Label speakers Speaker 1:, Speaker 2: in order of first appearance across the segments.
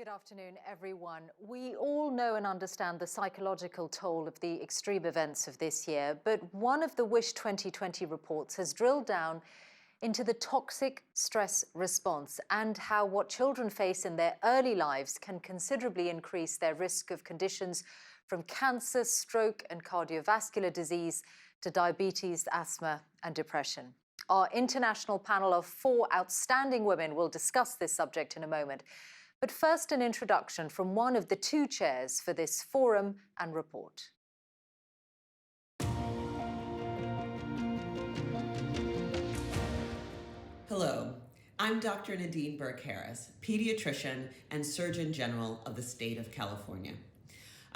Speaker 1: Good afternoon, everyone. We all know and understand the psychological toll of the extreme events of this year, but one of the Wish 2020 reports has drilled down into the toxic stress response and how what children face in their early lives can considerably increase their risk of conditions from cancer, stroke, and cardiovascular disease to diabetes, asthma, and depression. Our international panel of 4 outstanding women will discuss this subject in a moment. But first, an introduction from one of the 2 chairs for this forum and report.
Speaker 2: Hello, I'm Dr. Nadine Burke-Harris, pediatrician and Surgeon General of the state of California.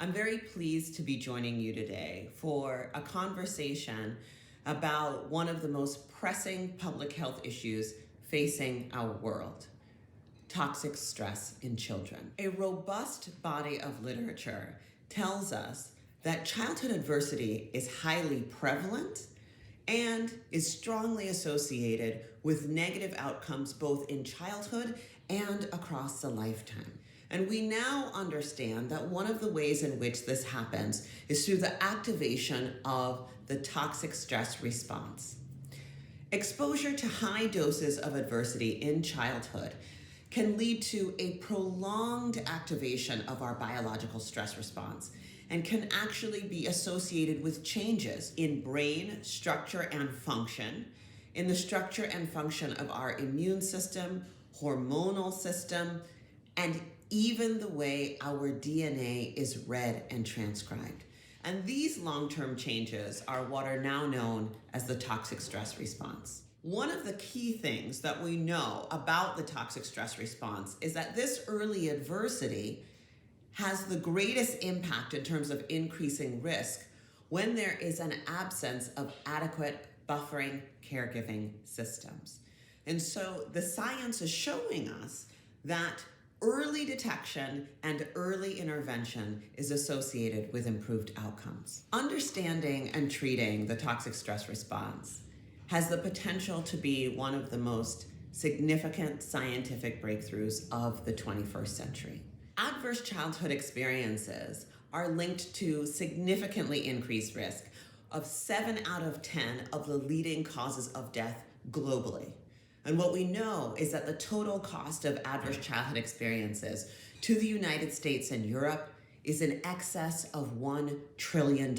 Speaker 2: I'm very pleased to be joining you today for a conversation about one of the most pressing public health issues facing our world: toxic stress in children. A robust body of literature tells us that childhood adversity is highly prevalent and is strongly associated with negative outcomes both in childhood and across the lifetime. And we now understand that one of the ways in which this happens is through the activation of the toxic stress response. Exposure to high doses of adversity in childhood can lead to a prolonged activation of our biological stress response and can actually be associated with changes in brain structure and function, in the structure and function of our immune system, hormonal system, and even the way our DNA is read and transcribed. And these long-term changes are what are now known as the toxic stress response. One of the key things that we know about the toxic stress response is that this early adversity has the greatest impact in terms of increasing risk when there is an absence of adequate buffering caregiving systems. And so the science is showing us that early detection and early intervention is associated with improved outcomes. Understanding and treating the toxic stress response has the potential to be one of the most significant scientific breakthroughs of the 21st century. Adverse childhood experiences are linked to significantly increased risk of 7 out of 10 of the leading causes of death globally. And what we know is that the total cost of adverse childhood experiences to the United States and Europe is in excess of $1 trillion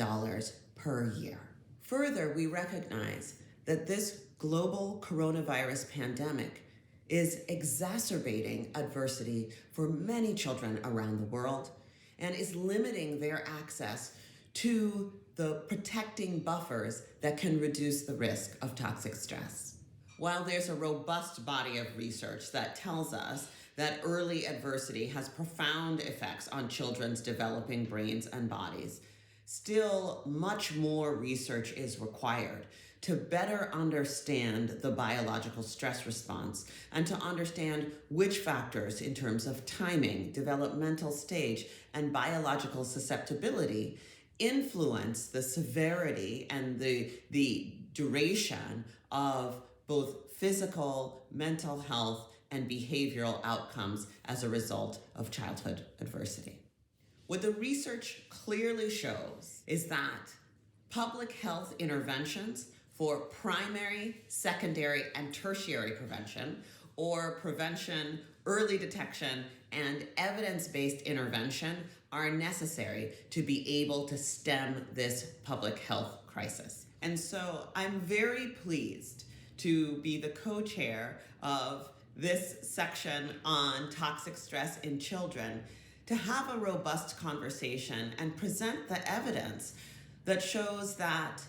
Speaker 2: per year. Further, we recognize that this global coronavirus pandemic is exacerbating adversity for many children around the world and is limiting their access to the protecting buffers that can reduce the risk of toxic stress. While there's a robust body of research that tells us that early adversity has profound effects on children's developing brains and bodies, still much more research is required to better understand the biological stress response and to understand which factors in terms of timing, developmental stage, and biological susceptibility influence the severity and the duration of both physical, mental health, and behavioral outcomes as a result of childhood adversity. What the research clearly shows is that public health interventions for primary, secondary, and tertiary prevention, or prevention, early detection, and evidence-based intervention are necessary to be able to stem this public health crisis. And so I'm very pleased to be the co-chair of this section on toxic stress in children, to have a robust conversation and present the evidence that shows that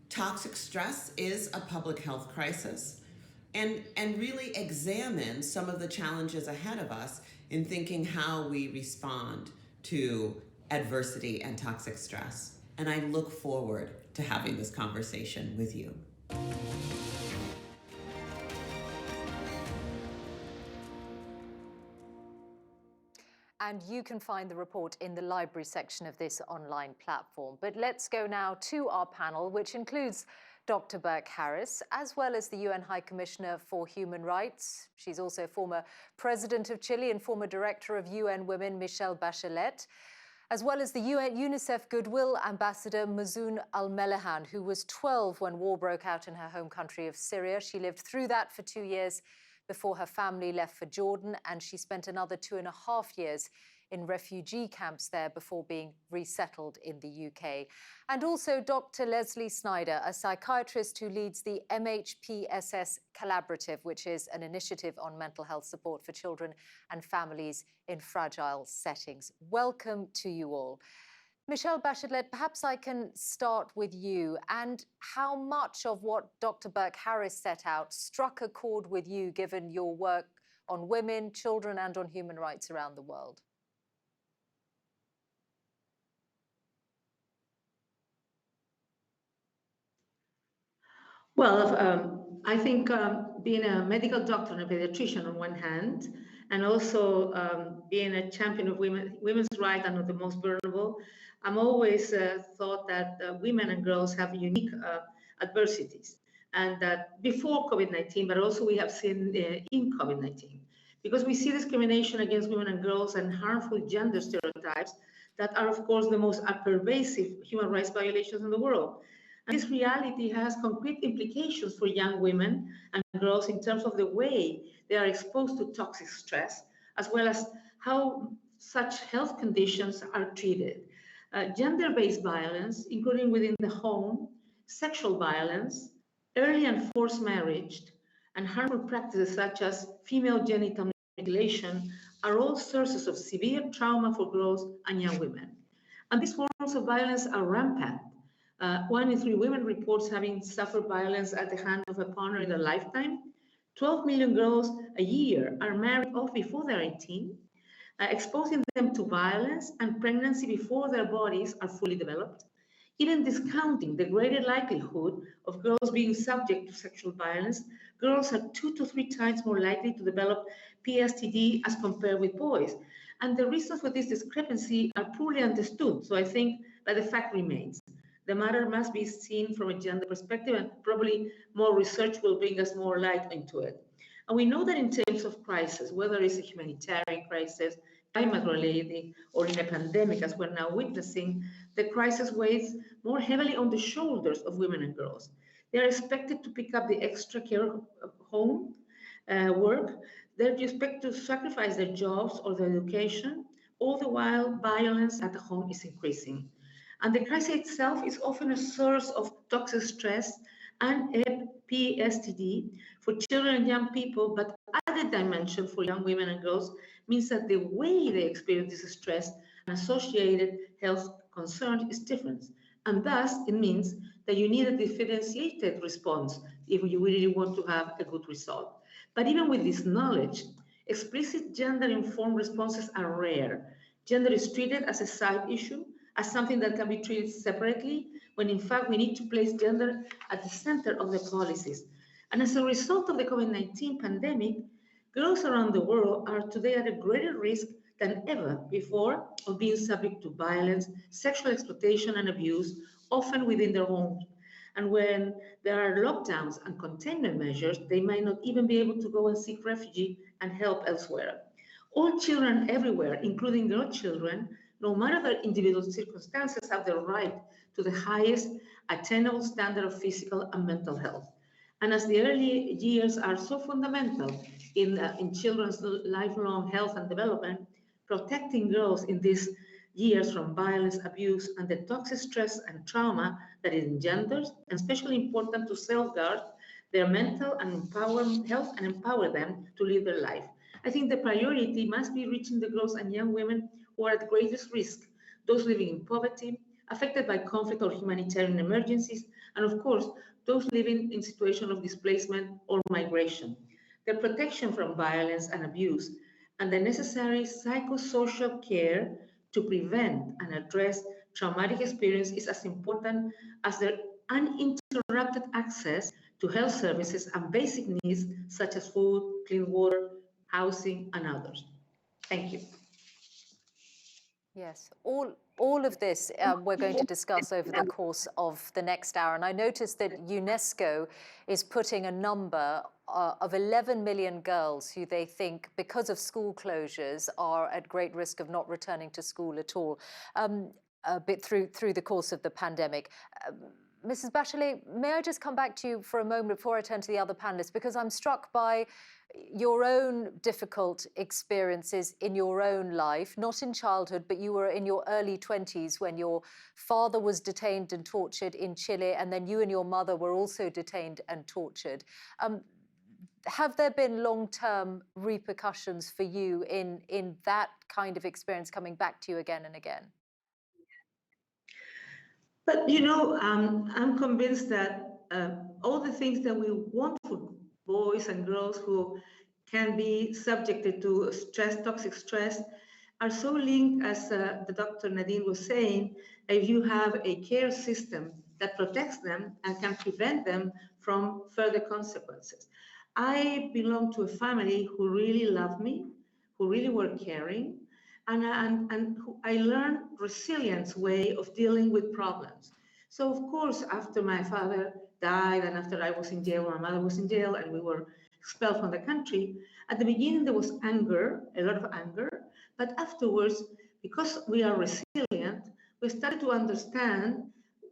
Speaker 2: toxic stress is a public health crisis, and really examine some of the challenges ahead of us in thinking how we respond to adversity and toxic stress. And I look forward to having this conversation with you.
Speaker 1: And you can find the report in the library section of this online platform. But let's go now to our panel, which includes Dr. Burke-Harris, as well as the UN High Commissioner for Human Rights. She's also former President of Chile and former Director of UN Women, Michelle Bachelet, as well as the UNICEF Goodwill Ambassador Mazoun Al-Melehan, who was 12 when war broke out in her home country of Syria. She lived through that for 2 years before her family left for Jordan, and she spent another 2.5 years in refugee camps there before being resettled in the UK. And also Dr. Leslie Snyder, a psychiatrist who leads the MHPSS Collaborative, which is an initiative on mental health support for children and families in fragile settings. Welcome to you all. Michelle Bachelet, perhaps I can start with you. And how much of what Dr. Burke-Harris set out struck a chord with you, given your work on women, children, and on human rights around the world?
Speaker 3: Well, I think being a medical doctor and a pediatrician on one hand, and also being a champion of women's rights and of the most vulnerable, I'm always thought that women and girls have unique adversities. And that before COVID-19, but also we have seen in COVID-19, because we see discrimination against women and girls and harmful gender stereotypes that are, of course, the most pervasive human rights violations in the world. And this reality has concrete implications for young women and girls in terms of the way they are exposed to toxic stress, as well as how such health conditions are treated. Gender-based violence, including within the home, sexual violence, early and forced marriage, and harmful practices such as female genital mutilation are all sources of severe trauma for girls and young women. And these forms of violence are rampant. 1 in 3 women reports having suffered violence at the hand of a partner in their lifetime. 12 million girls a year are married off before they're 18, exposing them to violence and pregnancy before their bodies are fully developed, even discounting the greater likelihood of girls being subject to sexual violence. Girls are 2 to 3 times more likely to develop PTSD as compared with boys. And the reasons for this discrepancy are poorly understood. So I think that the fact remains. The matter must be seen from a gender perspective, and probably more research will bring us more light into it. And we know that in terms of crisis, whether it's a humanitarian crisis, climate-related, or in a pandemic, as we're now witnessing, the crisis weighs more heavily on the shoulders of women and girls. They are expected to pick up the extra care of home work. They're expected to sacrifice their jobs or their education, all the while violence at the home is increasing. And the crisis itself is often a source of toxic stress and PTSD for children and young people, but added dimension for young women and girls means that the way they experience this stress and associated health concerns is different. And thus, it means that you need a differentiated response if you really want to have a good result. But even with this knowledge, explicit gender-informed responses are rare. Gender is treated as a side issue, as something that can be treated separately, when in fact we need to place gender at the center of the policies. And as a result of the COVID-19 pandemic, girls around the world are today at a greater risk than ever before of being subject to violence, sexual exploitation, and abuse, often within their homes. And when there are lockdowns and containment measures, they might not even be able to go and seek refuge and help elsewhere. All children everywhere, including girl children, no matter their individual circumstances, have the right to the highest attainable standard of physical and mental health. And as the early years are so fundamental in children's lifelong health and development, protecting girls in these years from violence, abuse, and the toxic stress and trauma that it engenders, and especially important to safeguard their mental and health and empower them to live their life. I think the priority must be reaching the girls and young women who are at greatest risk, those living in poverty, affected by conflict or humanitarian emergencies, and of course, those living in situations of displacement or migration. Their protection from violence and abuse, and the necessary psychosocial care to prevent and address traumatic experience is as important as their uninterrupted access to health services and basic needs such as food, clean water, housing, and others. Thank you.
Speaker 1: Yes, all of this we're going to discuss over the course of the next hour. And I noticed that UNESCO is putting a number of 11 million girls who they think, because of school closures, are at great risk of not returning to school at all, a bit through the course of the pandemic. Mrs. Bachelet, may I just come back to you for a moment before I turn to the other panelists, because I'm struck by your own difficult experiences in your own life, not in childhood, but you were in your early 20s when your father was detained and tortured in Chile, and then you and your mother were also detained and tortured. Have there been long-term repercussions for you in that kind of experience coming back to you again and again?
Speaker 3: But I'm convinced that all the things that we want for boys and girls who can be subjected to stress, toxic stress, are so linked, as the Dr. Nadine was saying. If you have a care system that protects them and can prevent them from further consequences. I belong to a family who really loved me, who really were caring, and I learned resilience way of dealing with problems. So of course, after my father died and after I was in jail, my mother was in jail, and we were expelled from the country, at the beginning there was anger, a lot of anger, but afterwards, because we are resilient, we started to understand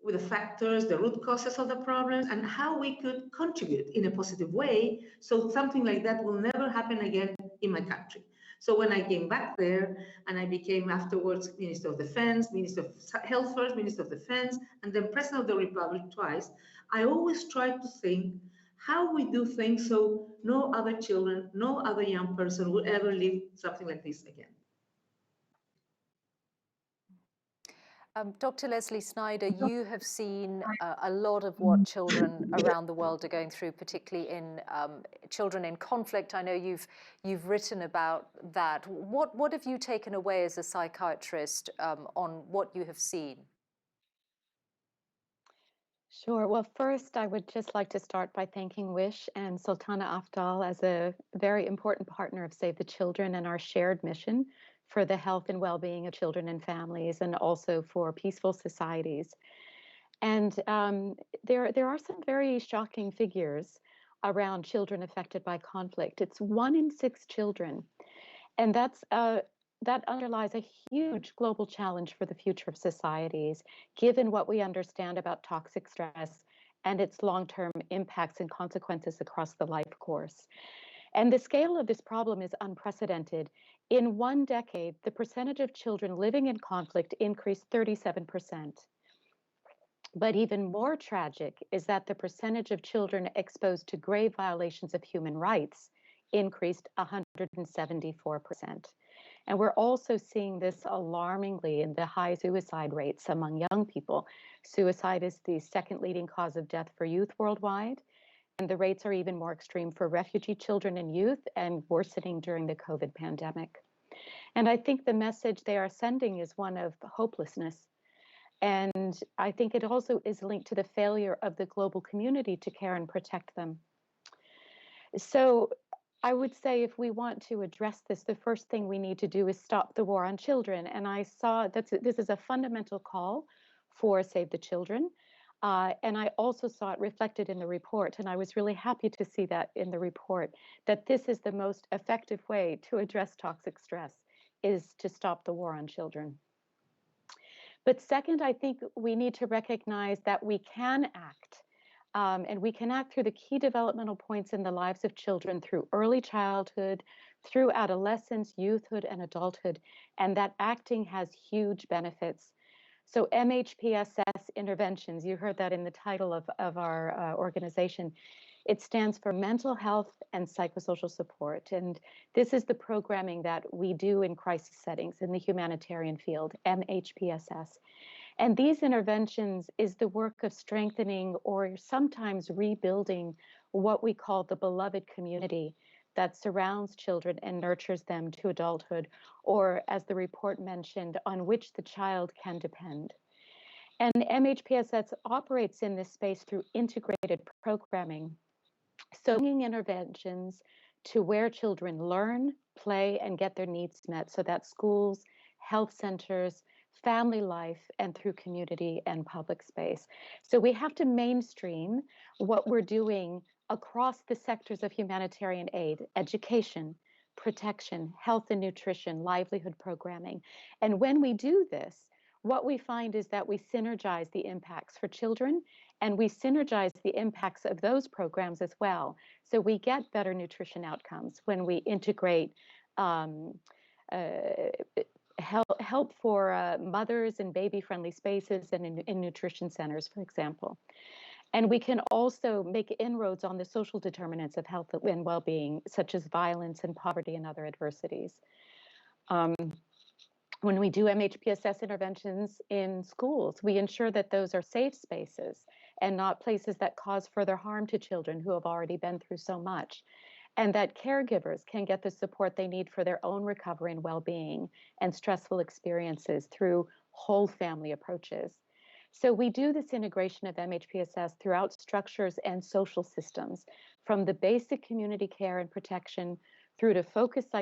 Speaker 3: with the factors, the root causes of the problems, and how we could contribute in a positive way so something like that will never happen again in my country. So when I came back there and I became afterwards Minister of Defense, Minister of Health first, Minister of Defense, and then President of the Republic twice, I always tried to think how we do things so no other children, no other young person will ever live something like this again.
Speaker 1: Dr. Leslie Snyder, you have seen a lot of what children around the world are going through, particularly in children in conflict. I know you've written about that. What have you taken away as a psychiatrist on what you have seen?
Speaker 4: Sure. Well, first, I would just like to start by thanking Wish and Sultana Afdal as a very important partner of Save the Children and our shared mission for the health and well-being of children and families, and also for peaceful societies. And there are some very shocking figures around children affected by conflict. It's 1 in 6 children, and that underlies a huge global challenge for the future of societies, given what we understand about toxic stress and its long-term impacts and consequences across the life course. And the scale of this problem is unprecedented. In 1 decade, the percentage of children living in conflict increased 37%. But even more tragic is that the percentage of children exposed to grave violations of human rights increased 174%. And we're also seeing this alarmingly in the high suicide rates among young people. Suicide is the second leading cause of death for youth worldwide, and the rates are even more extreme for refugee children and youth, and worsening during the COVID pandemic. And I think the message they are sending is one of hopelessness. And I think it also is linked to the failure of the global community to care and protect them. So I would say if we want to address this, the first thing we need to do is stop the war on children. And I saw that this is a fundamental call for Save the Children. And I also saw it reflected in the report. And I was really happy to see that in the report, that this is the most effective way to address toxic stress, is to stop the war on children. But second, I think we need to recognize that we can act. And we can act through the key developmental points in the lives of children through early childhood, through adolescence, youthhood, and adulthood. And that acting has huge benefits. So MHPSS interventions, you heard that in the title of our organization. It stands for Mental Health and Psychosocial Support. And this is the programming that we do in crisis settings in the humanitarian field, MHPSS. And these interventions is the work of strengthening or sometimes rebuilding what we call the beloved community that surrounds children and nurtures them to adulthood, or as the report mentioned, on which the child can depend. And MHPSS operates in this space through integrated programming, so bringing interventions to where children learn, play, and get their needs met, so that schools, health centers, family life, and through community and public space. So we have to mainstream what we're doing across the sectors of humanitarian aid, education, protection, health and nutrition, livelihood programming. And when we do this, what we find is that we synergize the impacts for children and we synergize the impacts of those programs as well. So we get better nutrition outcomes when we integrate um, uh, help for mothers in baby-friendly spaces and in nutrition centers, for example. And we can also make inroads on the social determinants of health and well-being, such as violence and poverty and other adversities. Um, when we do MHPSS interventions in schools, we ensure that those are safe spaces and not places that cause further harm to children who have already been through so much, and that caregivers can get the support they need for their own recovery and well-being and stressful experiences through whole family approaches. So we do this integration of MHPSS throughout structures and social systems, from the basic community care and protection through to focused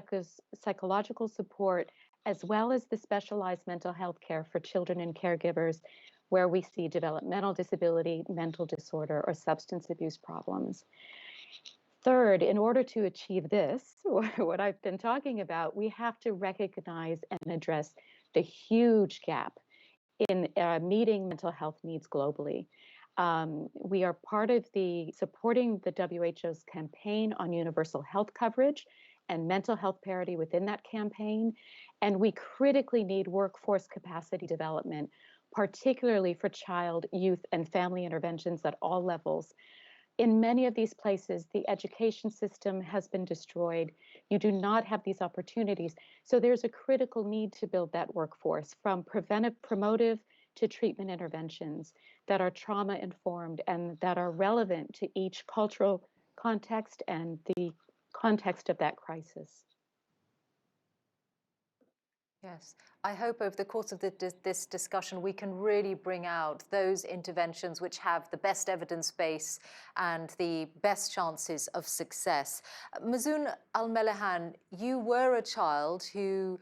Speaker 4: psychological support, as well as the specialized mental health care for children and caregivers where we see developmental disability, mental disorder, or substance abuse problems. Third, in order to achieve this, what I've been talking about, we have to recognize and address the huge gap in meeting mental health needs globally. We are part of supporting the WHO's campaign on universal health coverage and mental health parity within that campaign. And we critically need workforce capacity development, particularly for child, youth, and family interventions at all levels. In many of these places, the education system has been destroyed. You do not have these opportunities. So there's a critical need to build that workforce, from preventive, promotive to treatment interventions that are trauma informed and that are relevant to each cultural context and the context of that crisis.
Speaker 1: Yes, I hope over the course of this discussion we can really bring out those interventions which have the best evidence base and the best chances of success. Mazoun Al-Melehan, you were a child who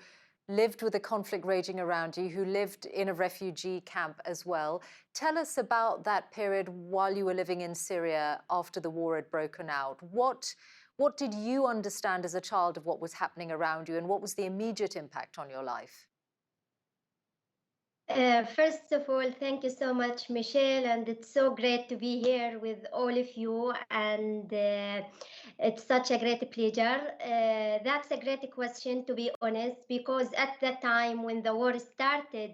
Speaker 1: lived with a conflict raging around you, who lived in a refugee camp as well. Tell us about that period while you were living in Syria after the war had broken out. What did you understand as a child of what was happening around you, and what was the immediate impact on your life?
Speaker 5: First of all, thank you so much, Michelle, and it's so great to be here with all of you, and it's such a great pleasure. That's a great question, to be honest, because at the time when the war started,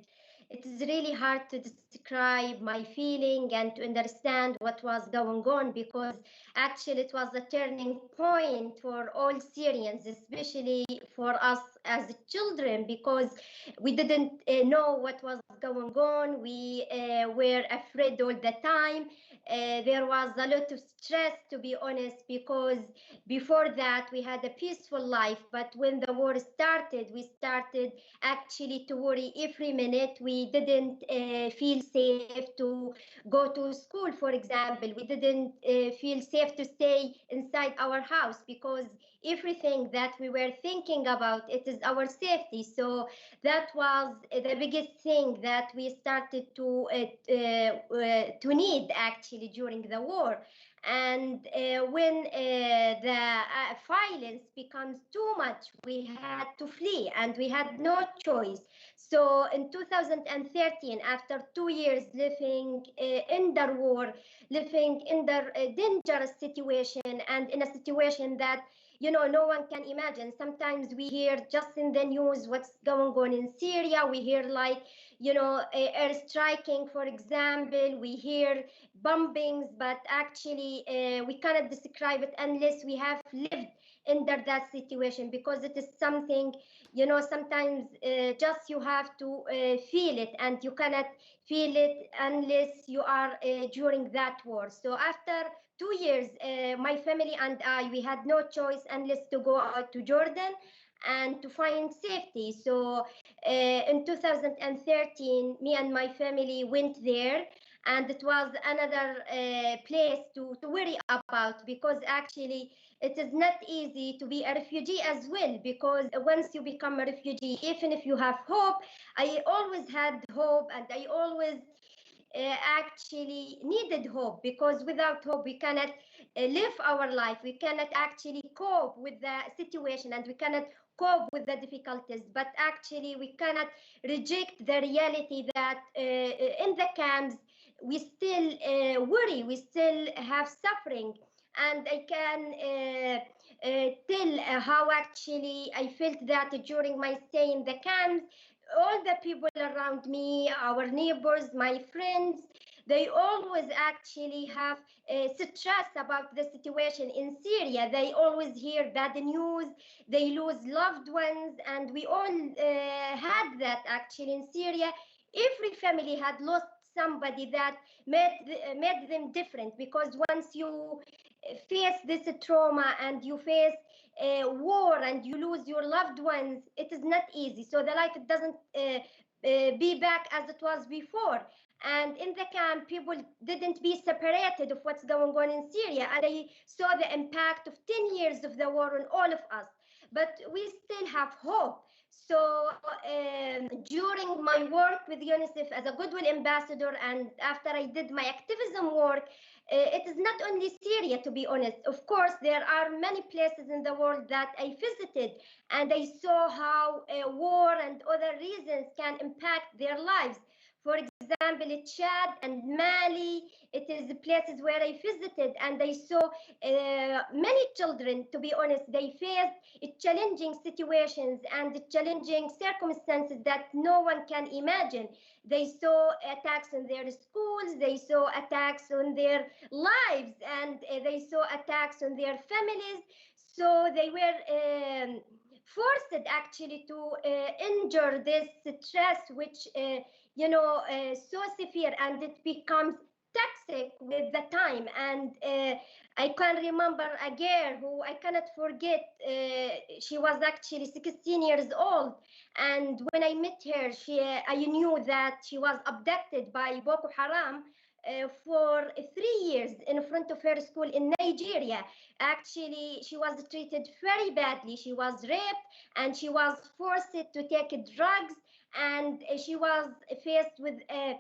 Speaker 5: it is really hard to describe my feeling and to understand what was going on, because actually it was a turning point for all Syrians, especially for us as children, because we didn't know what was going on. We were afraid all the time. There was a lot of stress, to be honest, because before that we had a peaceful life, but when the war started, we started actually to worry every minute. We didn't feel safe to go to school, for example. We didn't feel safe to stay inside our house, because everything that we were thinking about, it is our safety. So that was the biggest thing that we started to need actually during the war. And when the violence becomes too much, we had to flee and we had no choice. So in 2013, after 2 years living under war, living under a dangerous situation, and in a situation that no one can imagine. Sometimes we hear just in the news what's going on in Syria. We hear air striking, for example. We hear bombings, but actually we cannot describe it unless we have lived under that situation, because it is something, sometimes just you have to feel it, and you cannot feel it unless you are during that war. So after 2 years, my family and I, we had no choice unless to go out to Jordan and to find safety. So in 2013, me and my family went there, and it was another place to worry about, because actually it is not easy to be a refugee as well, because once you become a refugee, even if you have hope, I always had hope, and I always actually needed hope, because without hope we cannot live our life, we cannot actually cope with the situation, and we cannot cope with the difficulties. But actually we cannot reject the reality that in the camps we still worry, we still have suffering. And I can tell how actually I felt that during my stay in the camps. All the people around me, our neighbors, my friends, they always actually have stress about the situation in Syria. They always hear bad news, they lose loved ones, and we all had that actually in Syria. Every family had lost somebody that made them different, because once you face this trauma and you face war and you lose your loved ones, it is not easy. So the life, it doesn't be back as it was before. And in the camp, people didn't be separated of what's going on in Syria, and I saw the impact of 10 years of the war on all of us. But we still have hope. So during my work with UNICEF as a Goodwill Ambassador, and after I did my activism work, it is not only Syria, to be honest. Of course, there are many places in the world that I visited, and I saw how war and other reasons can impact their lives. For example, Chad and Mali, it is the places where I visited, and I saw many children, to be honest, they faced challenging situations and challenging circumstances that no one can imagine. They saw attacks on their schools, they saw attacks on their lives, and they saw attacks on their families. So they were forced actually to endure this stress, which so severe, and it becomes toxic with the time. And I can remember a girl who I cannot forget. She was actually 16 years old, and when I met her, I knew that she was abducted by Boko Haram for 3 years in front of her school in Nigeria. Actually, she was treated very badly. She was raped, and she was forced to take drugs, and she was faced with a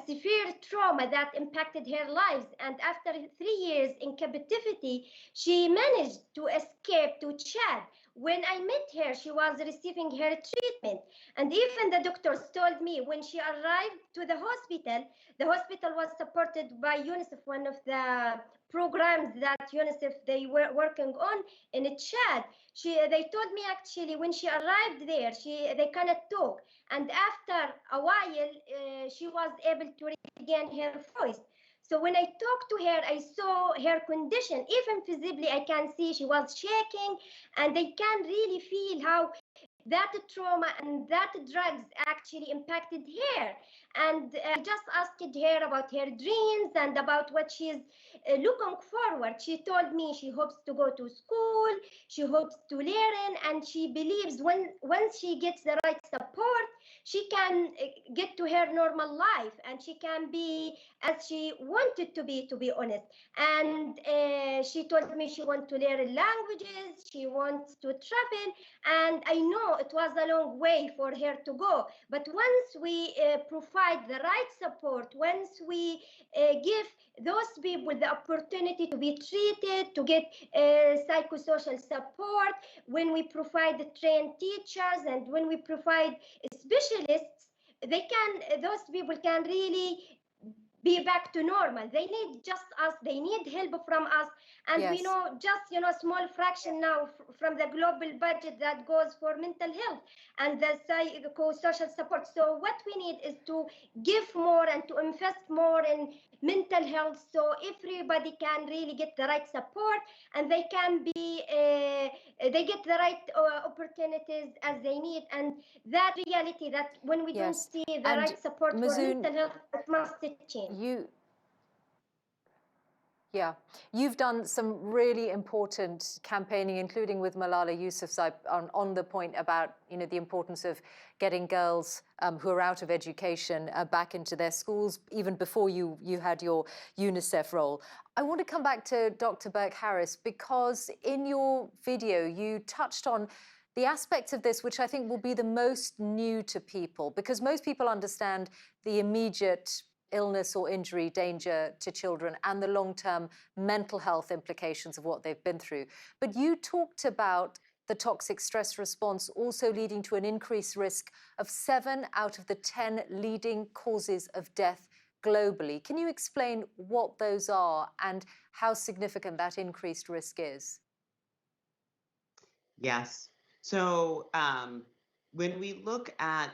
Speaker 5: severe trauma that impacted her lives. And after 3 years in captivity, she managed to escape to Chad. When I met her, she was receiving her treatment. And even the doctors told me when she arrived to the hospital was supported by UNICEF, one of the programs that UNICEF they were working on in Chad. They told me actually when she arrived there, they cannot talk. And after a while, she was able to regain her voice. So when I talked to her, I saw her condition. Even visibly, I can see she was shaking, and I can really feel how that trauma and that drugs actually impacted her. And I just asked her about her dreams and about what she's looking forward. She told me she hopes to go to school, she hopes to learn, and she believes once she gets the right support, she can get to her normal life, and she can be as she wanted to be honest. And she told me she wants to learn languages, she wants to travel, and I know it was a long way for her to go. But once we provide the right support, once we give those people the opportunity to be treated, to get psychosocial support, when we provide the trained teachers, and when we provide specialists, those people can really be back to normal. They need just us, they need help from us. And
Speaker 1: Yes.
Speaker 5: we know just small fraction now from the global budget that goes for mental health and the psychosocial support. So what we need is to give more and to invest more in mental health, so everybody can really get the right support, and they can be they get the right opportunities as they need. And that reality, that when we don't
Speaker 1: Yes.
Speaker 5: see the
Speaker 1: And
Speaker 5: right support for
Speaker 1: Mazoon,
Speaker 5: mental health, it must change.
Speaker 1: Yeah, you've done some really important campaigning, including with Malala Yousafzai, on the point about the importance of getting girls who are out of education back into their schools, even before you had your UNICEF role. I want to come back to Dr. Burke-Harris, because in your video you touched on the aspects of this which I think will be the most new to people, because most people understand the immediate illness or injury danger to children and the long-term mental health implications of what they've been through. But you talked about the toxic stress response also leading to an increased risk of 7 out of the 10 leading causes of death globally. Can you explain what those are and how significant that increased risk is?
Speaker 2: Yes. So when we look at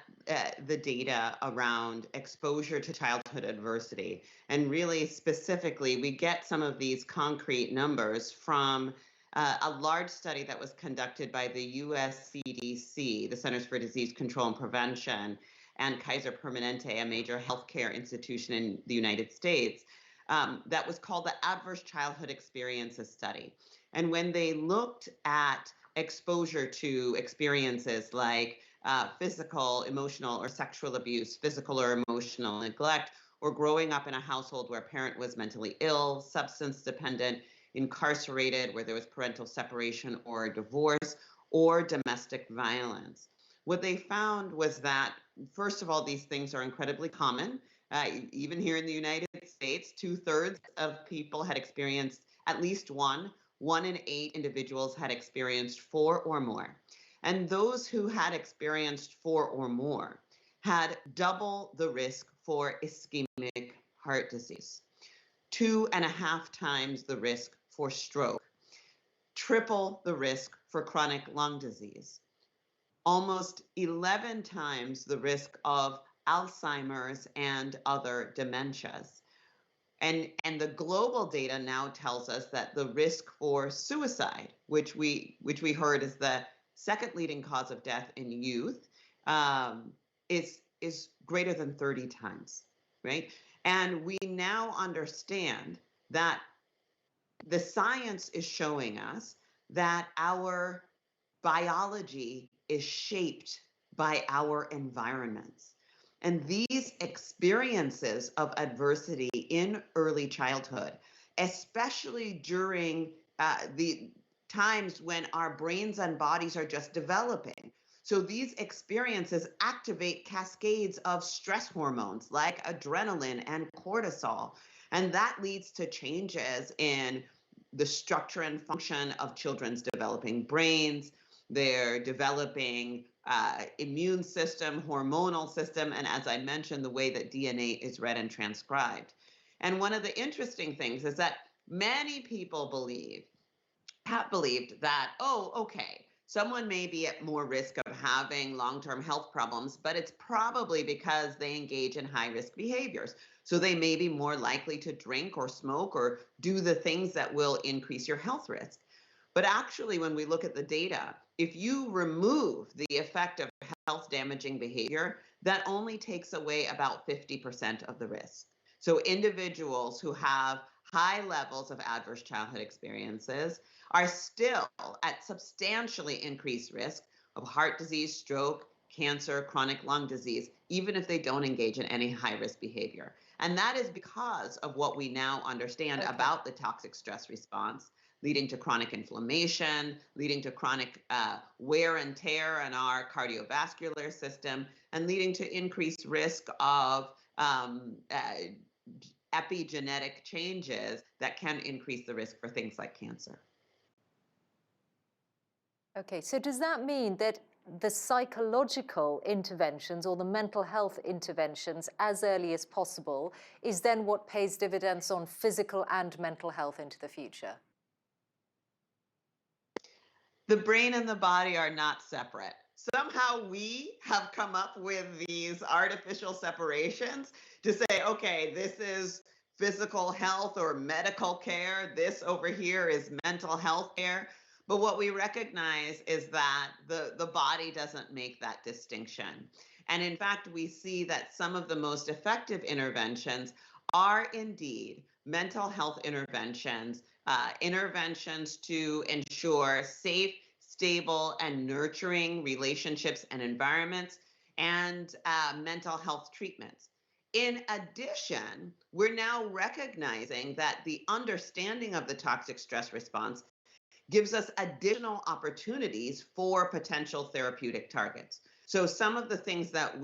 Speaker 2: the data around exposure to childhood adversity, and really specifically, we get some of these concrete numbers from a large study that was conducted by the US CDC, the Centers for Disease Control and Prevention, and Kaiser Permanente, a major healthcare institution in the United States, that was called the Adverse Childhood Experiences Study. And when they looked at exposure to experiences like physical, emotional, or sexual abuse, physical or emotional neglect, or growing up in a household where a parent was mentally ill, substance dependent, incarcerated, where there was parental separation or divorce, or domestic violence. What they found was that, first of all, these things are incredibly common. Even here in the United States, 2/3 of people had experienced at least one. 1 in 8 individuals had experienced 4 or more. And those who had experienced 4 or more had double the risk for ischemic heart disease, 2.5 times the risk for stroke, triple the risk for chronic lung disease, almost 11 times the risk of Alzheimer's and other dementias. And the global data now tells us that the risk for suicide, which we heard is the second leading cause of death in youth, is greater than 30 times, right? And we now understand that the science is showing us that our biology is shaped by our environments. And these experiences of adversity in early childhood, especially during the times when our brains and bodies are just developing. So these experiences activate cascades of stress hormones like adrenaline and cortisol. And that leads to changes in the structure and function of children's developing brains, their developing immune system, hormonal system, and as I mentioned, the way that DNA is read and transcribed. And one of the interesting things is that many people have believed that, oh, okay, someone may be at more risk of having long-term health problems, but it's probably because they engage in high-risk behaviors. So they may be more likely to drink or smoke or do the things that will increase your health risk. But actually, when we look at the data, if you remove the effect of health-damaging behavior, that only takes away about 50% of the risk. So individuals who have high levels of adverse childhood experiences are still at substantially increased risk of heart disease, stroke, cancer, chronic lung disease, even if they don't engage in any high-risk behavior. And that is because of what we now understand about the toxic stress response, leading to chronic inflammation, leading to chronic wear and tear in our cardiovascular system, and leading to increased risk of epigenetic changes that can increase the risk for things like cancer.
Speaker 1: Okay, so does that mean that the psychological interventions or the mental health interventions as early as possible is then what pays dividends on physical and mental health into the future?
Speaker 2: The brain and the body are not separate. Somehow we have come up with these artificial separations to say, okay, this is physical health or medical care. This over here is mental health care. But what we recognize is that the body doesn't make that distinction. And in fact, we see that some of the most effective interventions are indeed mental health interventions, interventions to ensure safe, stable, and nurturing relationships and environments, and mental health treatments. In addition, we're now recognizing that the understanding of the toxic stress response gives us additional opportunities for potential therapeutic targets. So some of the things that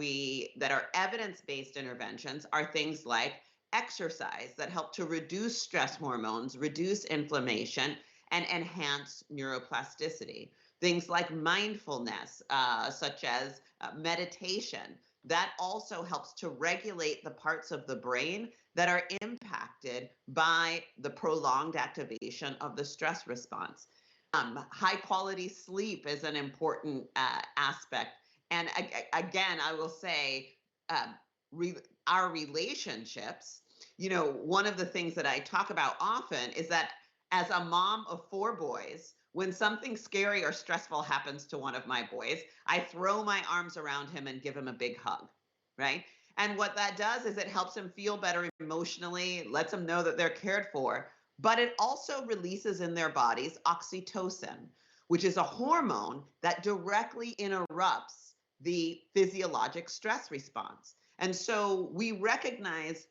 Speaker 2: are evidence-based interventions are things like exercise that help to reduce stress hormones, reduce inflammation, and enhance neuroplasticity. Things like mindfulness, such as meditation, that also helps to regulate the parts of the brain that are impacted by the prolonged activation of the stress response. High quality sleep is an important aspect. And again, I will say, our relationships, one of the things that I talk about often is that as a mom of 4 boys, when something scary or stressful happens to one of my boys, I throw my arms around him and give him a big hug, right? And what that does is it helps him feel better emotionally, lets them know that they're cared for, but it also releases in their bodies oxytocin, which is a hormone that directly interrupts the physiologic stress response. And so we recognize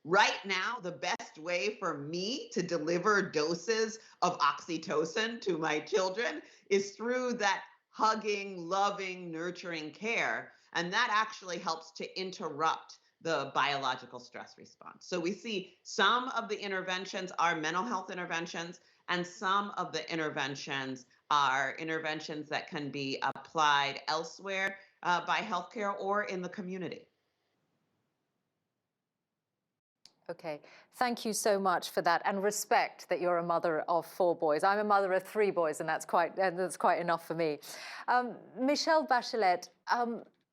Speaker 2: right now the best way for me to deliver doses of oxytocin to my children is through that hugging, loving, nurturing care. And that actually helps to interrupt the biological stress response. So we see some of the interventions are mental health interventions, and some of the interventions are interventions that can be applied elsewhere by healthcare or in the community.
Speaker 1: Okay, thank you so much for that, and respect that you're a mother of 4 boys. I'm a mother of 3 boys, and that's quite enough for me. Michelle Bachelet,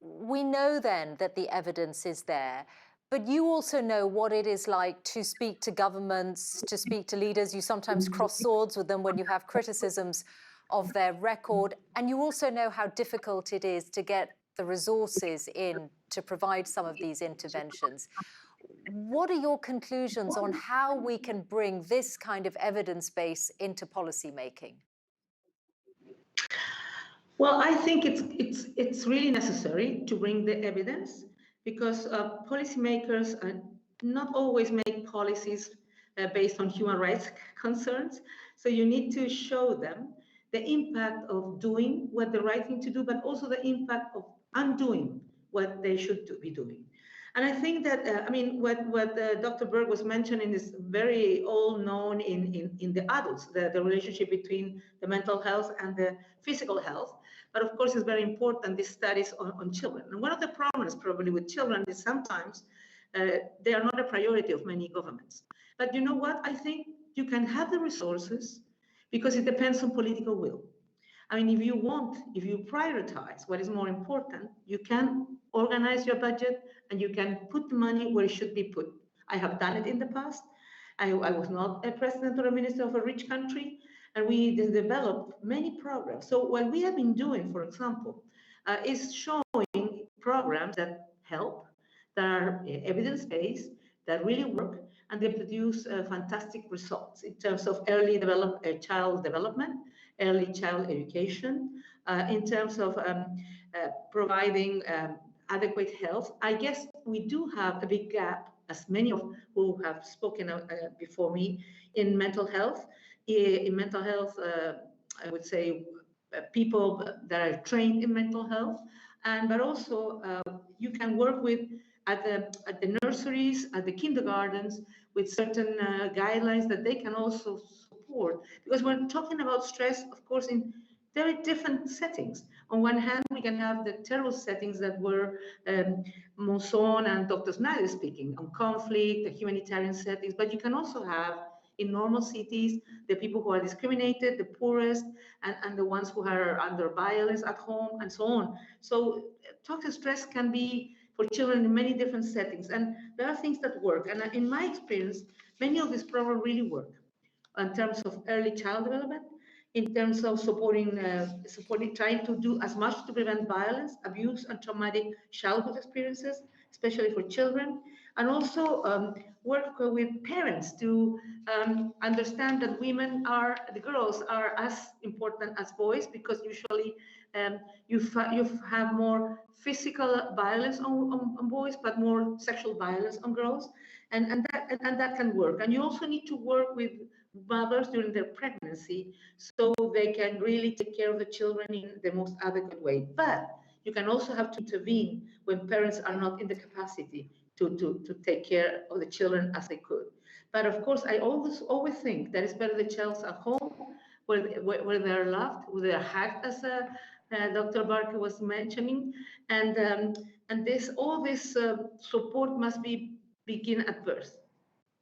Speaker 1: we know then that the evidence is there, but you also know what it is like to speak to governments, to speak to leaders. You sometimes cross swords with them when you have criticisms of their record, and you also know how difficult it is to get the resources in to provide some of these interventions. What are your conclusions on how we can bring this kind of evidence base into policy making?
Speaker 3: Well, I think it's really necessary to bring the evidence, because policymakers not always make policies based on human rights concerns. So you need to show them the impact of doing what the right thing to do, but also the impact of undoing what they should be doing. And I think that, what Dr. Berg was mentioning is very all known in the adults, the relationship between the mental health and the physical health. But of course, it's very important, these studies on children. And one of the problems probably with children is sometimes they are not a priority of many governments. But you know what? I think you can have the resources because it depends on political will. I mean, if you prioritize what is more important, you can organize your budget and you can put the money where it should be put. I have done it in the past. I was not a president or a minister of a rich country, and we developed many programs. So what we have been doing, for example, is showing programs that help, that are evidence-based, that really work, and they produce fantastic results in terms of early child development, early child education, in terms of providing adequate health. I guess we do have a big gap, as many of who have spoken before me, in mental health. In mental health, I would say people that are trained in mental health, but also you can work with at the nurseries, at the kindergartens, with certain guidelines that they can also support. Because we're talking about stress, of course, in very different settings. On one hand, we can have the terrible settings that were Monson and Dr. Snyder speaking on conflict, the humanitarian settings, but you can also have in normal cities the people who are discriminated, the poorest, and the ones who are under violence at home, and so on. So toxic stress can be for children in many different settings, and there are things that work. And in my experience, many of these programs really work in terms of early child development, in terms of supporting, trying to do as much to prevent violence, abuse, and traumatic childhood experiences, especially for children, and also work with parents to understand that the girls are as important as boys, because usually you have more physical violence on boys, but more sexual violence on girls, and that can work. And you also need to work with mothers during their pregnancy, so they can really take care of the children in the most adequate way. But you can also have to intervene when parents are not in the capacity to take care of the children as they could. But of course, I always think that it's better the child's at home, where they're loved, where they're hugged, as Dr. Barker was mentioning, and all this support must begin at birth,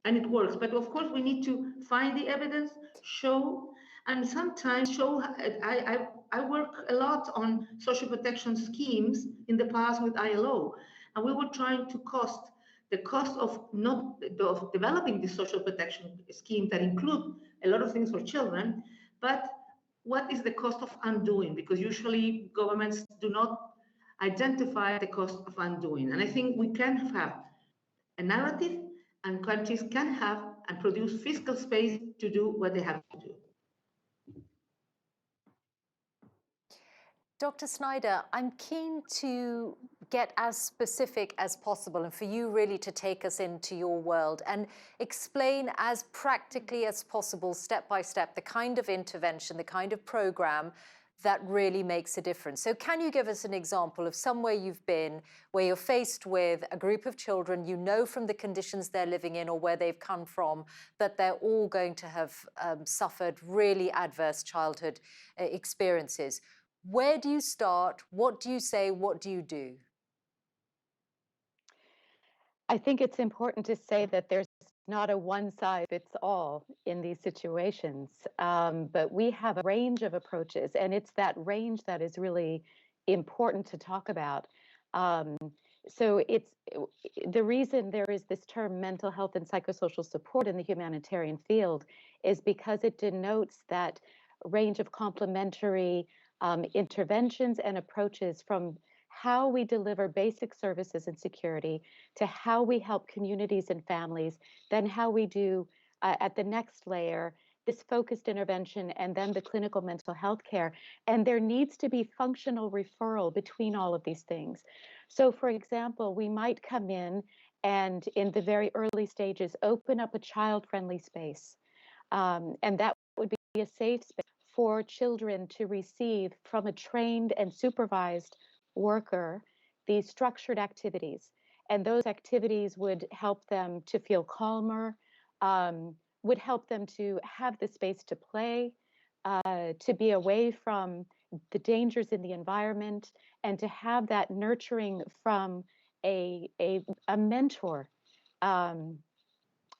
Speaker 3: and it works. But of course, we need to find the evidence, show, and sometimes show. I work a lot on social protection schemes in the past with ILO, and we were trying to the cost of not of developing the social protection scheme that include a lot of things for children, but what is the cost of undoing? Because usually governments do not identify the cost of undoing, and I think we can have a narrative, and countries can have and produce fiscal space to do what they have to do.
Speaker 1: Dr. Snyder, I'm keen to get as specific as possible and for you really to take us into your world and explain as practically as possible, step by step, the kind of intervention, the kind of program that really makes a difference. So can you give us an example of somewhere you've been where you're faced with a group of children, you know from the conditions they're living in or where they've come from that they're all going to have suffered really adverse childhood experiences? Where do you start? What do you say? What do you do?
Speaker 4: I think it's important to say that there's not a one size fits all in these situations, but we have a range of approaches, and it's that range that is really important to talk about. So it's the reason there is this term mental health and psychosocial support in the humanitarian field is because it denotes that range of complementary interventions and approaches, from how we deliver basic services and security to how we help communities and families, then how we do at the next layer this focused intervention, and then the clinical mental health care. And there needs to be functional referral between all of these things. So for example, we might come in and in the very early stages open up a child-friendly space, and that would be a safe space for children to receive from a trained and supervised worker these structured activities. And those activities would help them to feel calmer, would help them to have the space to play, to be away from the dangers in the environment, and to have that nurturing from a mentor,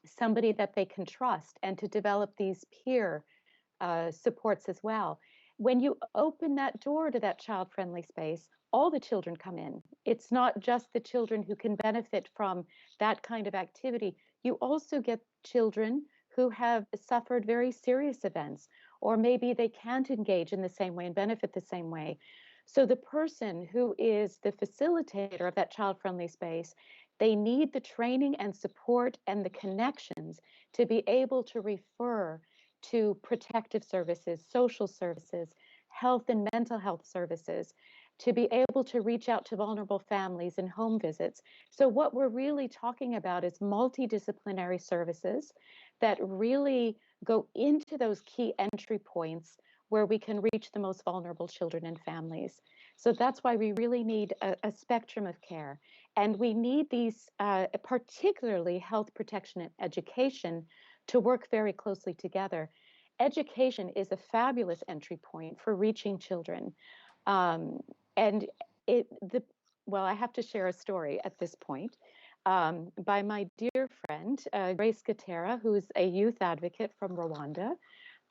Speaker 4: somebody that they can trust, and to develop these peer supports as well. When you open that door to that child-friendly space, all the children come in. It's not just the children who can benefit from that kind of activity. You also get children who have suffered very serious events, or maybe they can't engage in the same way and benefit the same way. So the person who is the facilitator of that child-friendly space, they need the training and support and the connections to be able to refer to protective services, social services, health and mental health services, to be able to reach out to vulnerable families in home visits. So what we're really talking about is multidisciplinary services that really go into those key entry points where we can reach the most vulnerable children and families. So that's why we really need a spectrum of care. And we need these, particularly health protection and education, to work very closely together. Education is a fabulous entry point for reaching children. And well, I have to share a story at this point by my dear friend, Grace Gatera, who is a youth advocate from Rwanda.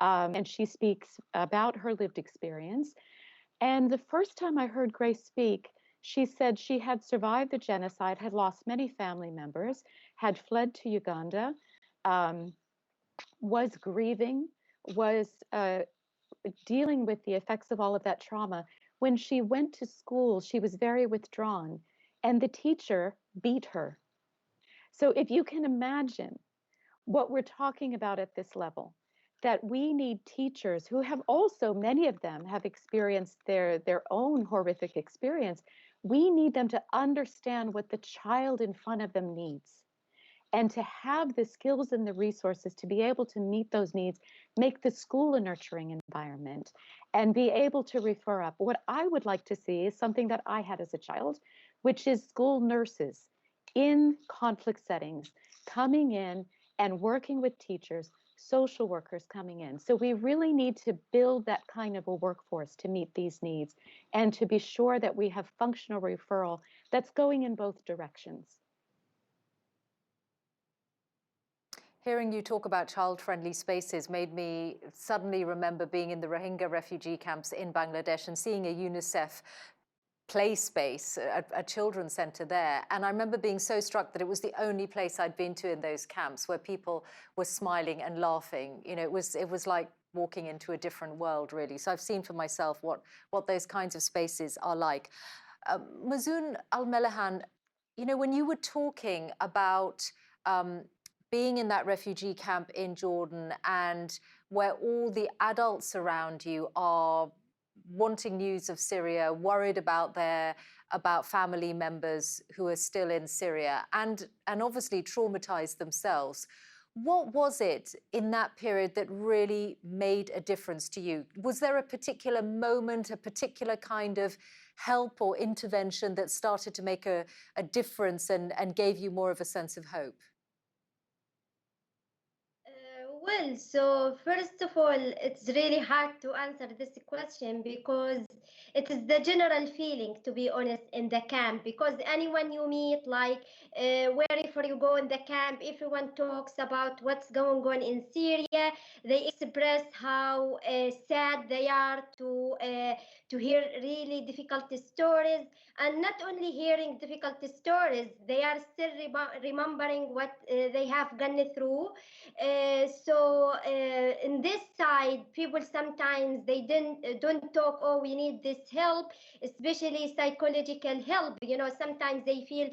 Speaker 4: And she speaks about her lived experience. And the first time I heard Grace speak, she said she had survived the genocide, had lost many family members, had fled to Uganda, was grieving, was dealing with the effects of all of that trauma. When she went to school, she was very withdrawn. And the teacher beat her. So if you can imagine what we're talking about at this level, that we need teachers who have also, many of them have experienced their own horrific experience. We need them to understand what the child in front of them needs and to have the skills and the resources to be able to meet those needs, make the school a nurturing environment, and be able to refer up. What I would like to see is something that I had as a child, which is school nurses in conflict settings coming in and working with teachers, social workers coming in. So we really need to build that kind of a workforce to meet these needs and to be sure that we have functional referral that's going in both directions.
Speaker 1: Hearing you talk about child-friendly spaces made me suddenly remember being in the Rohingya refugee camps in Bangladesh and seeing a UNICEF play space, a children's center there. And I remember being so struck that it was the only place I'd been to in those camps where people were smiling and laughing. You know, it was like walking into a different world, really. So I've seen for myself what those kinds of spaces are like. Mazoon Al-Melahan, you know, when you were talking about being in that refugee camp in Jordan and where all the adults around you are wanting news of Syria, worried about family members who are still in Syria and obviously traumatized themselves. What was it in that period that really made a difference to you? Was there a particular moment, a particular kind of help or intervention that started to make a difference and gave you more of a sense of hope?
Speaker 5: Well, so first of all, it's really hard to answer this question because it is the general feeling, to be honest, in the camp. Because anyone you meet, like wherever you go in the camp, everyone talks about what's going on in Syria. They express how sad they are to hear really difficult stories, and not only hearing difficult stories, they are still remembering what they have gone through. In this side, people sometimes they don't talk. Oh, we need this help, especially psychological help. You know, sometimes they feel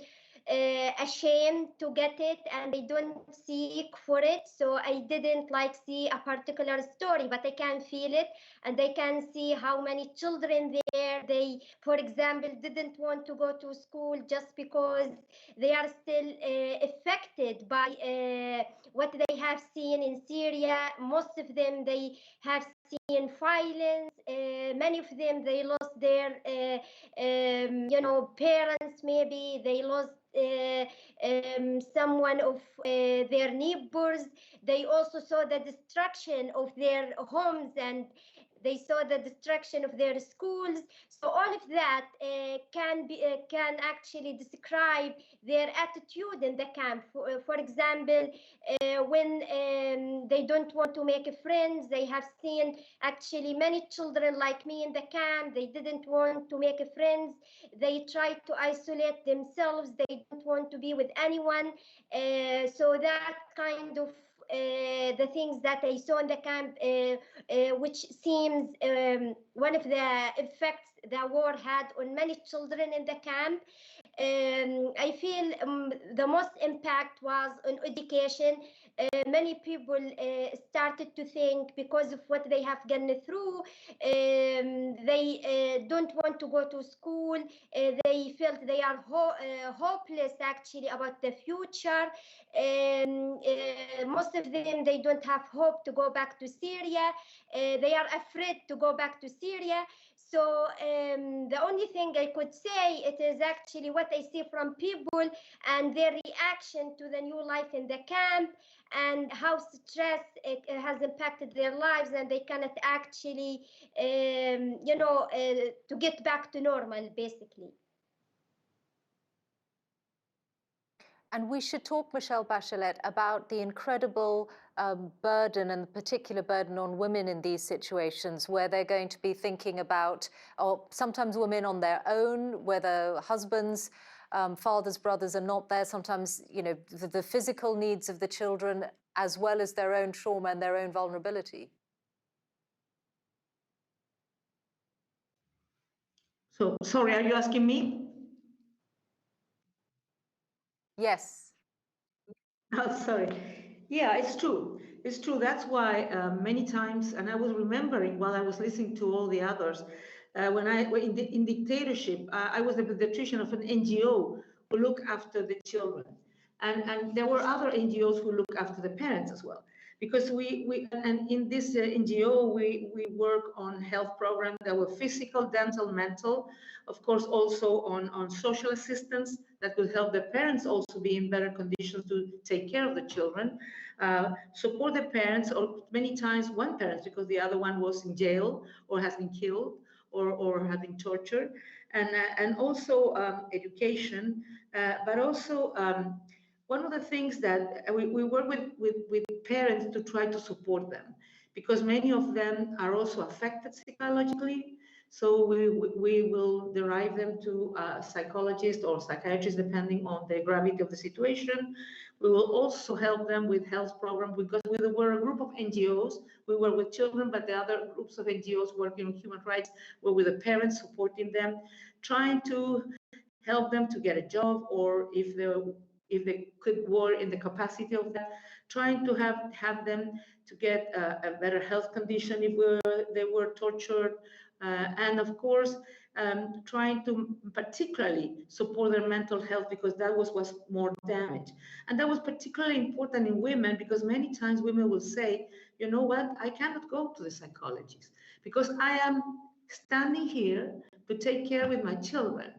Speaker 5: ashamed to get it and they don't seek for it. So I didn't like see a particular story, but I can feel it and I can see how many children there, they, for example, didn't want to go to school just because they are still affected by what they have seen in Syria. Most of them, they have seen violence. Many of them, they lost their, parents. Maybe they lost someone of their neighbors. They also saw the destruction of their homes and they saw the destruction of their schools. So all of that can actually describe their attitude in the camp. For example, when they don't want to make friends, they have seen actually many children like me in the camp. They didn't want to make friends. They tried to isolate themselves. They don't want to be with anyone. So that kind of the things that I saw in the camp, which seems one of the effects the war had on many children in the camp. I feel the most impact was on education. Many people started to think because of what they have gone through, they don't want to go to school. They felt they are hopeless actually about the future. Most of them, they don't have hope to go back to Syria. They are afraid to go back to Syria. So the only thing I could say, it is actually what I see from people and their reaction to the new life in the camp and how stress it has impacted their lives and they cannot actually, to get back to normal, basically.
Speaker 1: And we should talk, Michelle Bachelet, about the incredible burden and the particular burden on women in these situations where they're going to be thinking about, or sometimes women on their own, whether husbands, fathers, brothers are not there. Sometimes, you know, the physical needs of the children as well as their own trauma and their own vulnerability.
Speaker 3: So, sorry, are you asking me?
Speaker 1: Yes.
Speaker 3: Oh, sorry. Yeah, it's true. It's true. That's why many times, and I was remembering while I was listening to all the others, when I were in dictatorship, I was the pediatrician of an NGO who look after the children, and there were other NGOs who look after the parents as well. Because and in this NGO we work on health programs that were physical, dental, mental, of course also on social assistance that will help the parents also be in better conditions to take care of the children, support the parents, or many times one parent because the other one was in jail or has been killed or have been tortured, and also education, but also one of the things that we work with parents to try to support them, because many of them are also affected psychologically. So we will derive them to a psychologist or psychiatrist depending on the gravity of the situation. We will also help them with health programs because we were a group of NGOs. We work with children, but the other groups of NGOs working on human rights were with the parents, supporting them, trying to help them to get a job, or if they could work in the capacity of that, trying to have them to get a better health condition if they were tortured, and of course trying to particularly support their mental health because that was more damaged. And that was particularly important in women because many times women will say, you know what, I cannot go to the psychologist because I am standing here to take care with my children.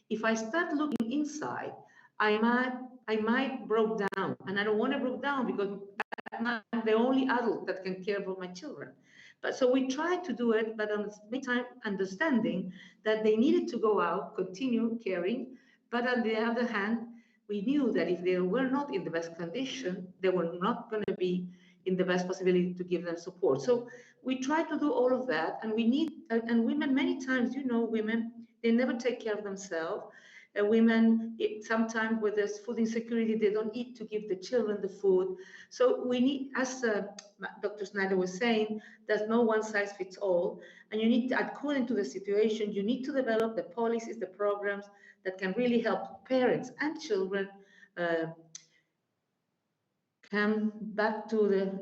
Speaker 3: If I start looking inside, I might break down, and I don't want to break down because I'm the only adult that can care for my children. But so we tried to do it, but at the same time understanding that they needed to go out, continue caring. But on the other hand, we knew that if they were not in the best condition, they were not going to be in the best possibility to give them support. So we try to do all of that, and we need, and women many times, you know, women, they never take care of themselves. Women, sometimes with this food insecurity, they don't eat to give the children the food. So we need, as Dr. Snyder was saying, there's no one size fits all. And you need to, according to the situation, you need to develop the policies, the programs that can really help parents and children come back to the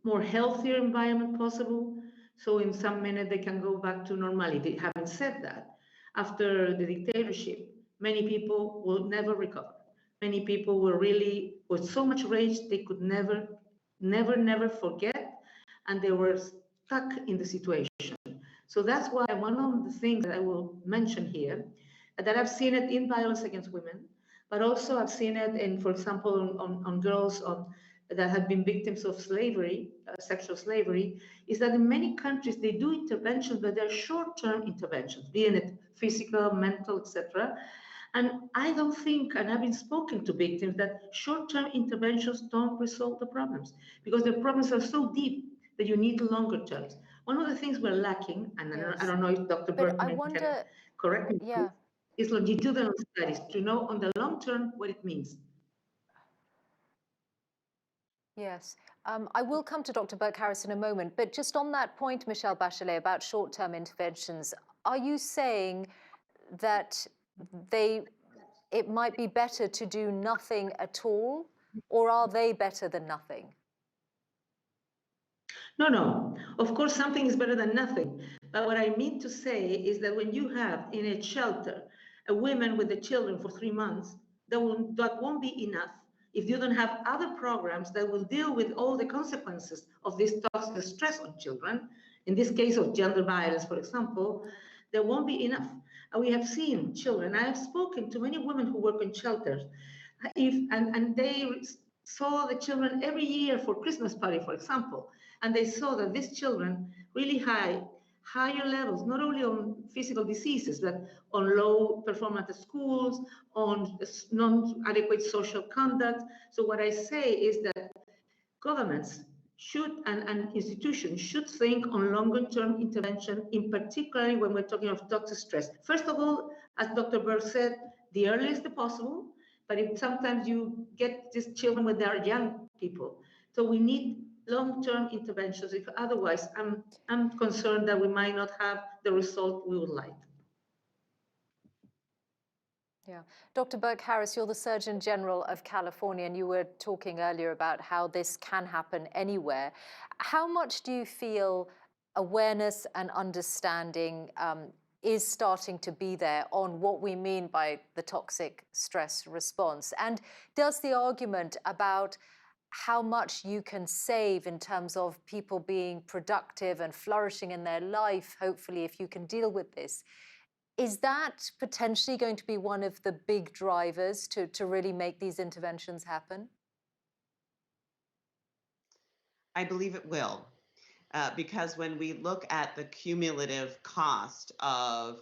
Speaker 3: more healthier environment possible. So in some minute they can go back to normality. Having said that, after the dictatorship, many people will never recover. Many people were really with so much rage they could never forget, and they were stuck in the situation. So that's why one of the things that I will mention here, that I've seen it in violence against women, but also I've seen it in, for example, on girls that have been victims of slavery, sexual slavery, is that in many countries they do interventions, but they're short-term interventions, being it physical, mental, etc. And I don't think, and I've been speaking to victims, that short-term interventions don't resolve the problems because the problems are so deep that you need longer terms. One of the things we're lacking, and
Speaker 1: Yes.
Speaker 3: I don't know if Dr.
Speaker 1: But I
Speaker 3: Berkman
Speaker 1: wonder,
Speaker 3: can correct me,
Speaker 1: yeah.
Speaker 3: is longitudinal studies to know on the long term what it means.
Speaker 1: Yes. I will come to Dr. Burke-Harris in a moment, but just on that point, Michelle Bachelet, about short-term interventions, are you saying that it might be better to do nothing at all, or are they better than nothing?
Speaker 3: No. Of course, something is better than nothing. But what I mean to say is that when you have in a shelter a woman with the children for 3 months, that won't be enough if you don't have other programs that will deal with all the consequences of this toxic stress on children. In this case of gender violence, for example, there won't be enough. And we have seen children. I have spoken to many women who work in shelters, and they saw the children every year for Christmas party, for example, and they saw that these children really higher levels, not only on physical diseases, but on low performance at schools, on non-adequate social conduct. So what I say is that governments should and institutions should think on longer-term intervention, in particular when we're talking of toxic stress. First of all, as Dr. Berg said, the earliest possible, but if sometimes you get these children when they're young people. So we need long-term interventions. If otherwise, I'm concerned that we might not have the result we would like.
Speaker 1: Yeah. Dr. Burke-Harris, you're the Surgeon General of California, and you were talking earlier about how this can happen anywhere. How much do you feel awareness and understanding is starting to be there on what we mean by the toxic stress response? And does the argument about how much you can save in terms of people being productive and flourishing in their life, hopefully, if you can deal with this, is that potentially going to be one of the big drivers to really make these interventions happen?
Speaker 2: I believe it will, because when we look at the cumulative cost of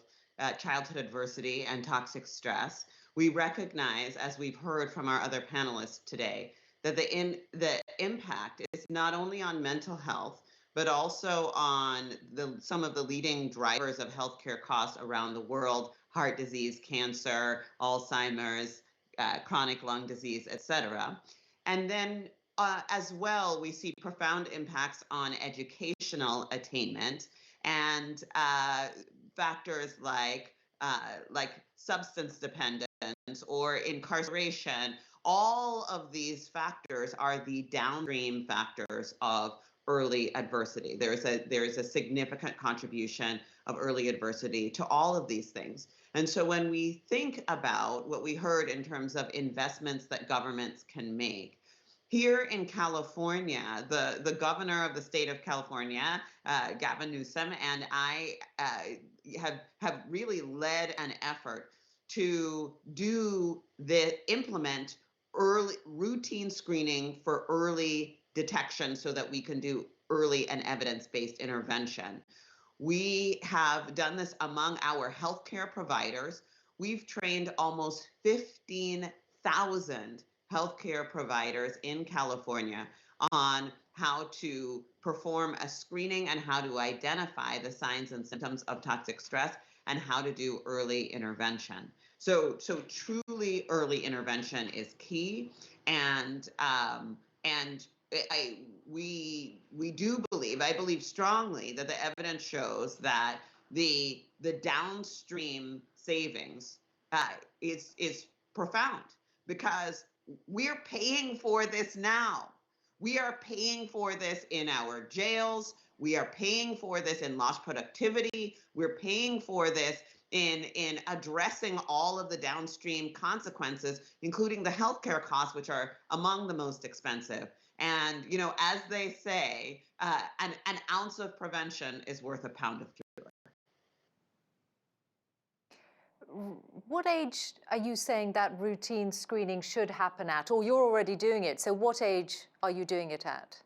Speaker 2: childhood adversity and toxic stress, we recognize, as we've heard from our other panelists today, that the impact is not only on mental health, but also on some of the leading drivers of healthcare costs around the world: heart disease, cancer, Alzheimer's, chronic lung disease, etc. And then as well, we see profound impacts on educational attainment and factors like substance dependence or incarceration. All of these factors are the downstream factors of early adversity. There is a significant contribution of early adversity to all of these things. And so when we think about what we heard in terms of investments that governments can make, here in California, the governor of the state of California, Gavin Newsom, and I have really led an effort to implement early routine screening for early detection so that we can do early and evidence-based intervention. We have done this among our healthcare providers. We've trained almost 15,000 healthcare providers in California on how to perform a screening and how to identify the signs and symptoms of toxic stress and how to do early intervention. So truly early intervention is key, and we do believe, I believe strongly, that the evidence shows that the downstream savings is profound, because we're paying for this now. We are paying for this in our jails. We are paying for this in lost productivity. We're paying for this in addressing all of the downstream consequences, including the healthcare costs, which are among the most expensive. And, you know, as they say, an ounce of prevention is worth a pound of cure.
Speaker 1: What age are you saying that routine screening should happen at? Or you're already doing it, so what age are you doing it at?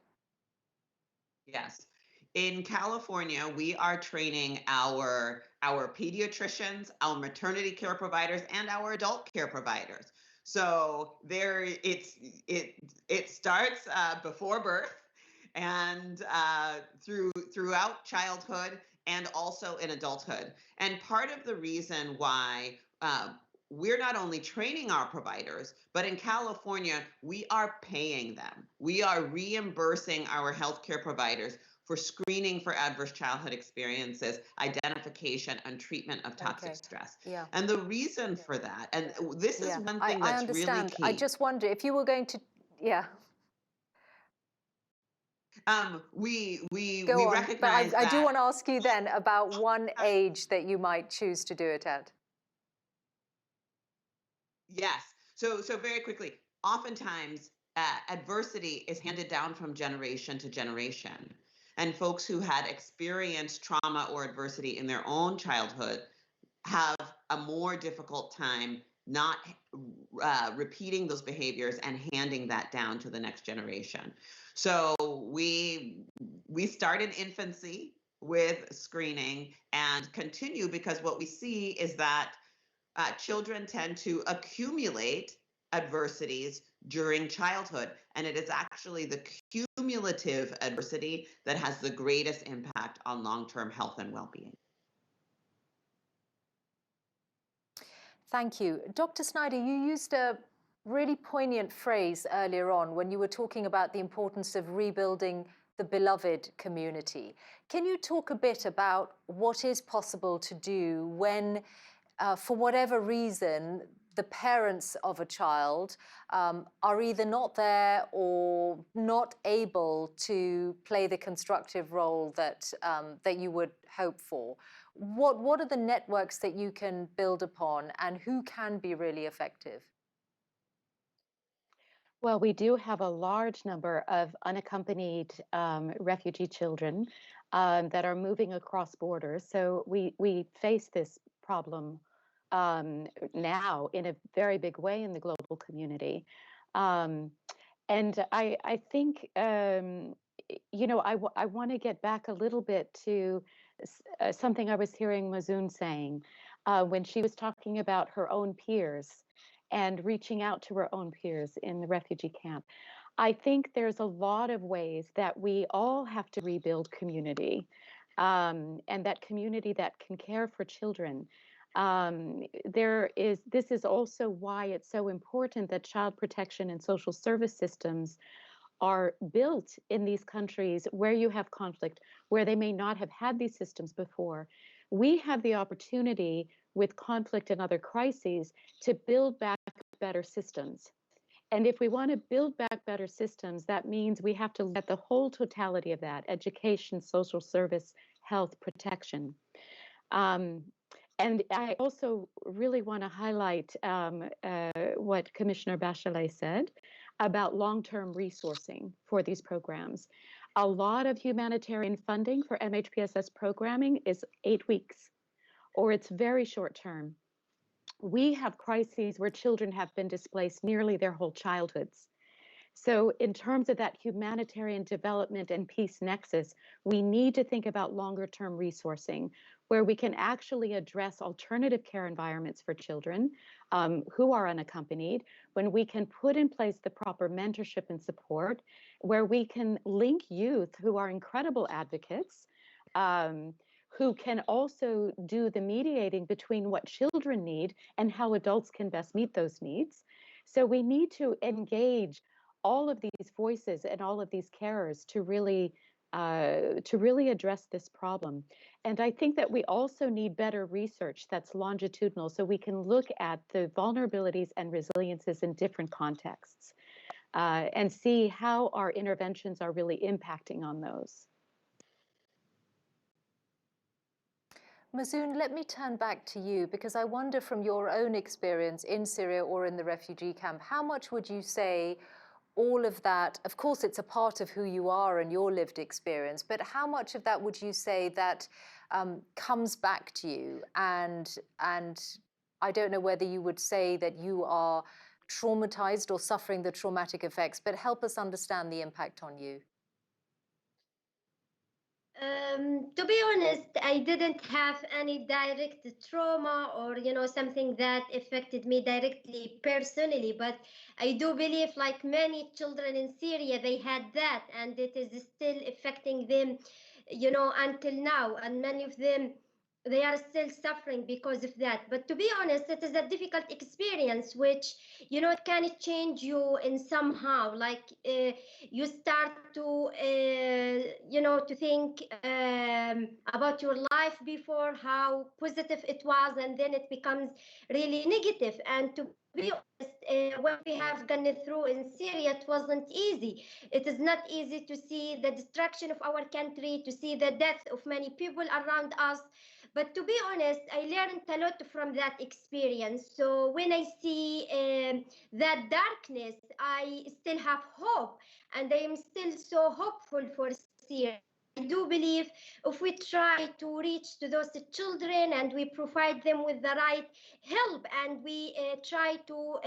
Speaker 2: Yes. In California, we are training our pediatricians, our maternity care providers, and our adult care providers. So it starts before birth and throughout childhood and also in adulthood. And part of the reason why we're not only training our providers, but in California, we are paying them. We are reimbursing our healthcare providers for screening for adverse childhood experiences, identification, and treatment of toxic stress.
Speaker 1: Yeah.
Speaker 2: And the reason for that, and this is one thing
Speaker 1: I
Speaker 2: that's
Speaker 1: understand.
Speaker 2: really key.
Speaker 1: I just wonder if you were going to,
Speaker 2: We
Speaker 1: Go on,
Speaker 2: recognize
Speaker 1: but I do
Speaker 2: that.
Speaker 1: want to ask you then about one age that you might choose to do it at.
Speaker 2: Yes. So very quickly, oftentimes adversity is handed down from generation to generation. And folks who had experienced trauma or adversity in their own childhood have a more difficult time not repeating those behaviors and handing that down to the next generation. So we start in infancy with screening and continue, because what we see is that children tend to accumulate adversities during childhood, and it is actually the cumulative adversity that has the greatest impact on long-term health and well-being.
Speaker 1: Thank you. Dr. Snyder, you used a really poignant phrase earlier on when you were talking about the importance of rebuilding the beloved community. Can you talk a bit about what is possible to do when, for whatever reason, the parents of a child are either not there or not able to play the constructive role that that you would hope for. What are the networks that you can build upon, and who can be really effective?
Speaker 4: Well, we do have a large number of unaccompanied refugee children that are moving across borders. So we face this problem now in a very big way in the global community. Um, and I think, I want to get back a little bit to something I was hearing Mazoon saying when she was talking about her own peers and reaching out to her own peers in the refugee camp. I think there's a lot of ways that we all have to rebuild community, and that community that can care for children. This is also why it's so important that child protection and social service systems are built in these countries where you have conflict, where they may not have had these systems before. We have the opportunity with conflict and other crises to build back better systems. And if we want to build back better systems, that means we have to look at the whole totality of that: education, social service, health, protection. And I also really want to highlight what Commissioner Bachelet said about long-term resourcing for these programs. A lot of humanitarian funding for MHPSS programming is 8 weeks, or it's very short term. We have crises where children have been displaced nearly their whole childhoods. So in terms of that humanitarian development and peace nexus, we need to think about longer term resourcing where we can actually address alternative care environments for children who are unaccompanied, when we can put in place the proper mentorship and support, where we can link youth who are incredible advocates, who can also do the mediating between what children need and how adults can best meet those needs. So we need to engage all of these voices and all of these carers to really address this problem. And I think that we also need better research that's longitudinal, so we can look at the vulnerabilities and resiliences in different contexts and see how our interventions are really impacting on those.
Speaker 1: Mazoon, let me turn back to you, because I wonder, from your own experience in Syria or in the refugee camp, how much would you say all of that, of course it's a part of who you are and your lived experience, but how much of that would you say that comes back to you? And I don't know whether you would say that you are traumatized or suffering the traumatic effects, but help us understand the impact on you.
Speaker 5: To be honest, I didn't have any direct trauma or, something that affected me directly personally, but I do believe, like many children in Syria, they had that, and it is still affecting them, until now, and many of them, they are still suffering because of that. But to be honest, it is a difficult experience, which, it can change you in somehow. Like you start to, to think about your life before, how positive it was, and then it becomes really negative. And to be honest, what we have gone through in Syria, it wasn't easy. It is not easy to see the destruction of our country, to see the death of many people around us. But to be honest, I learned a lot from that experience. So when I see that darkness, I still have hope, and I am still so hopeful for Syria. I do believe if we try to reach to those children and we provide them with the right help, and we try to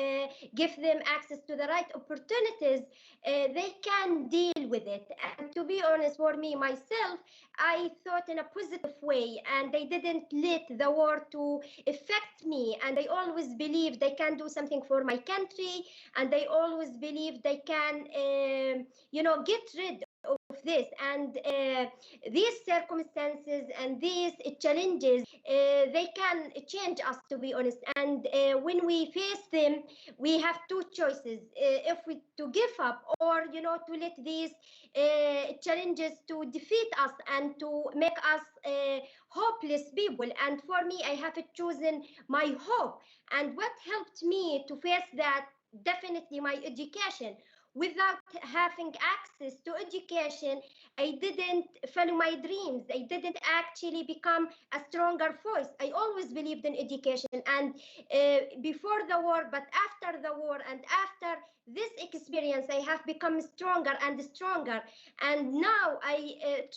Speaker 5: give them access to the right opportunities, they can deal with it. And to be honest, for me, myself, I thought in a positive way, and they didn't let the war to affect me. And I always believed they can do something for my country, and I always believed they can, get rid of this. And these circumstances and these challenges, they can change us, to be honest. And when we face them, we have two choices: if we to give up, or to let these challenges to defeat us and to make us hopeless people. And for me, I have chosen my hope. And what helped me to face that? Definitely my education. Without having access to education, I didn't follow my dreams. I didn't actually become a stronger voice. I always believed in education, and before the war, but after the war and after this experience, I have become stronger and stronger. And now I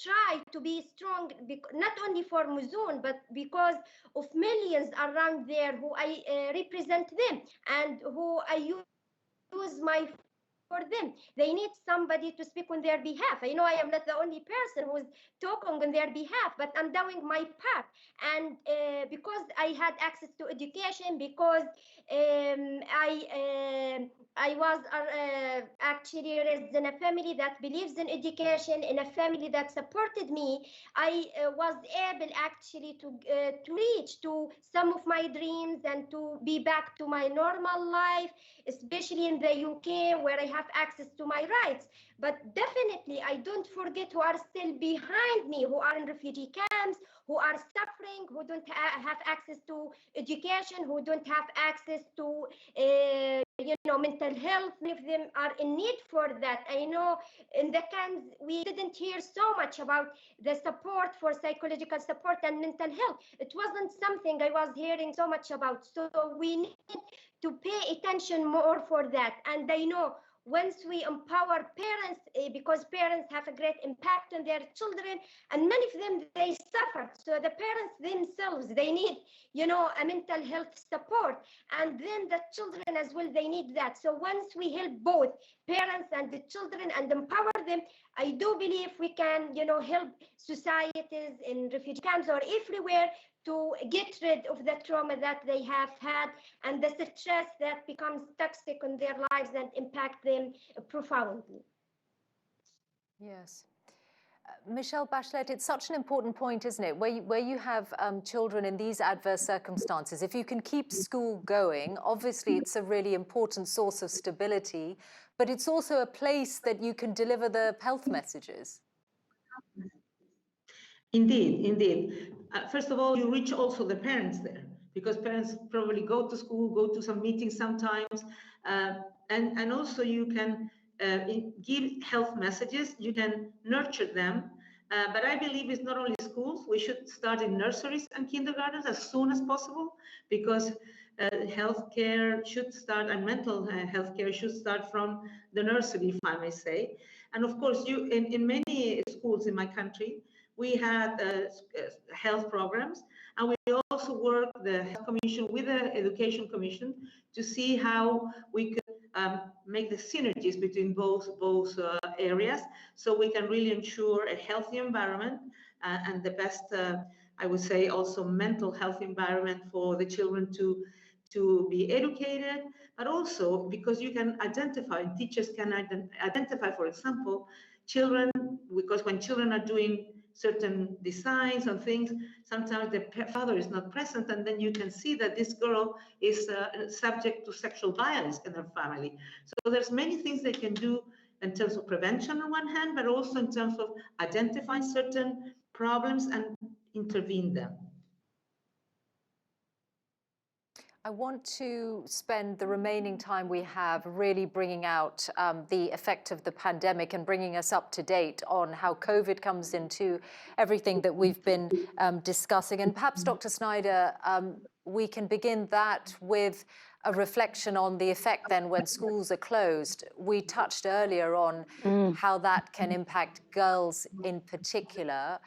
Speaker 5: try to be strong, not only for Muzun, but because of millions around there who I represent them, and who I use my for them. They need somebody to speak on their behalf. I know I am not the only person who's talking on their behalf, but I'm doing my part. And because I had access to education, because I was actually raised in a family that believes in education, in a family that supported me, I was able actually to reach to some of my dreams and to be back to my normal life, especially in the UK, where I have access to my rights. But definitely, I don't forget who are still behind me, who are in refugee camps, who are suffering, who don't have access to education, who don't have access to mental health. Many of them are in need for that. I know in the camps we didn't hear so much about the support for psychological support and mental health. It wasn't something I was hearing so much about. So we need to pay attention more for that. And I know once we empower parents, because parents have a great impact on their children, and many of them, they suffer. So the parents themselves, they need, a mental health support. And then the children as well, they need that. So once we help both parents and the children and empower them, I do believe we can, help societies in refugee camps or everywhere to get rid of the trauma that they have had and the stress that becomes toxic in their lives and impact them profoundly.
Speaker 1: Yes. Michelle Bachelet, it's such an important point, isn't it? Where you have children in these adverse circumstances, if you can keep school going, obviously it's a really important source of stability, but it's also a place that you can deliver the health messages.
Speaker 3: Indeed, indeed. First of all, you reach also the parents there, because parents probably go to school, go to some meetings sometimes, and also you can give health messages, you can nurture them. But I believe it's not only schools. We should start in nurseries and kindergartens as soon as possible, because healthcare should start, and mental health care should start from the nursery, if I may say. And of course, in many schools in my country, we had health programs, and we also worked the Health Commission with the Education Commission to see how we could make the synergies between both areas, so we can really ensure a healthy environment and the best, I would say, also mental health environment for the children to be educated, but also because you can identify, teachers can identify, for example, children, because when children are doing certain designs and things, sometimes the father is not present, and then you can see that this girl is subject to sexual violence in her family. So there's many things they can do in terms of prevention on one hand, but also in terms of identifying certain problems and intervene them.
Speaker 1: I want to spend the remaining time we have really bringing out the effect of the pandemic and bringing us up to date on how COVID comes into everything that we've been discussing. And perhaps, Dr. Snyder, we can begin that with a reflection on the effect then when schools are closed. We touched earlier on how that can impact girls in particular.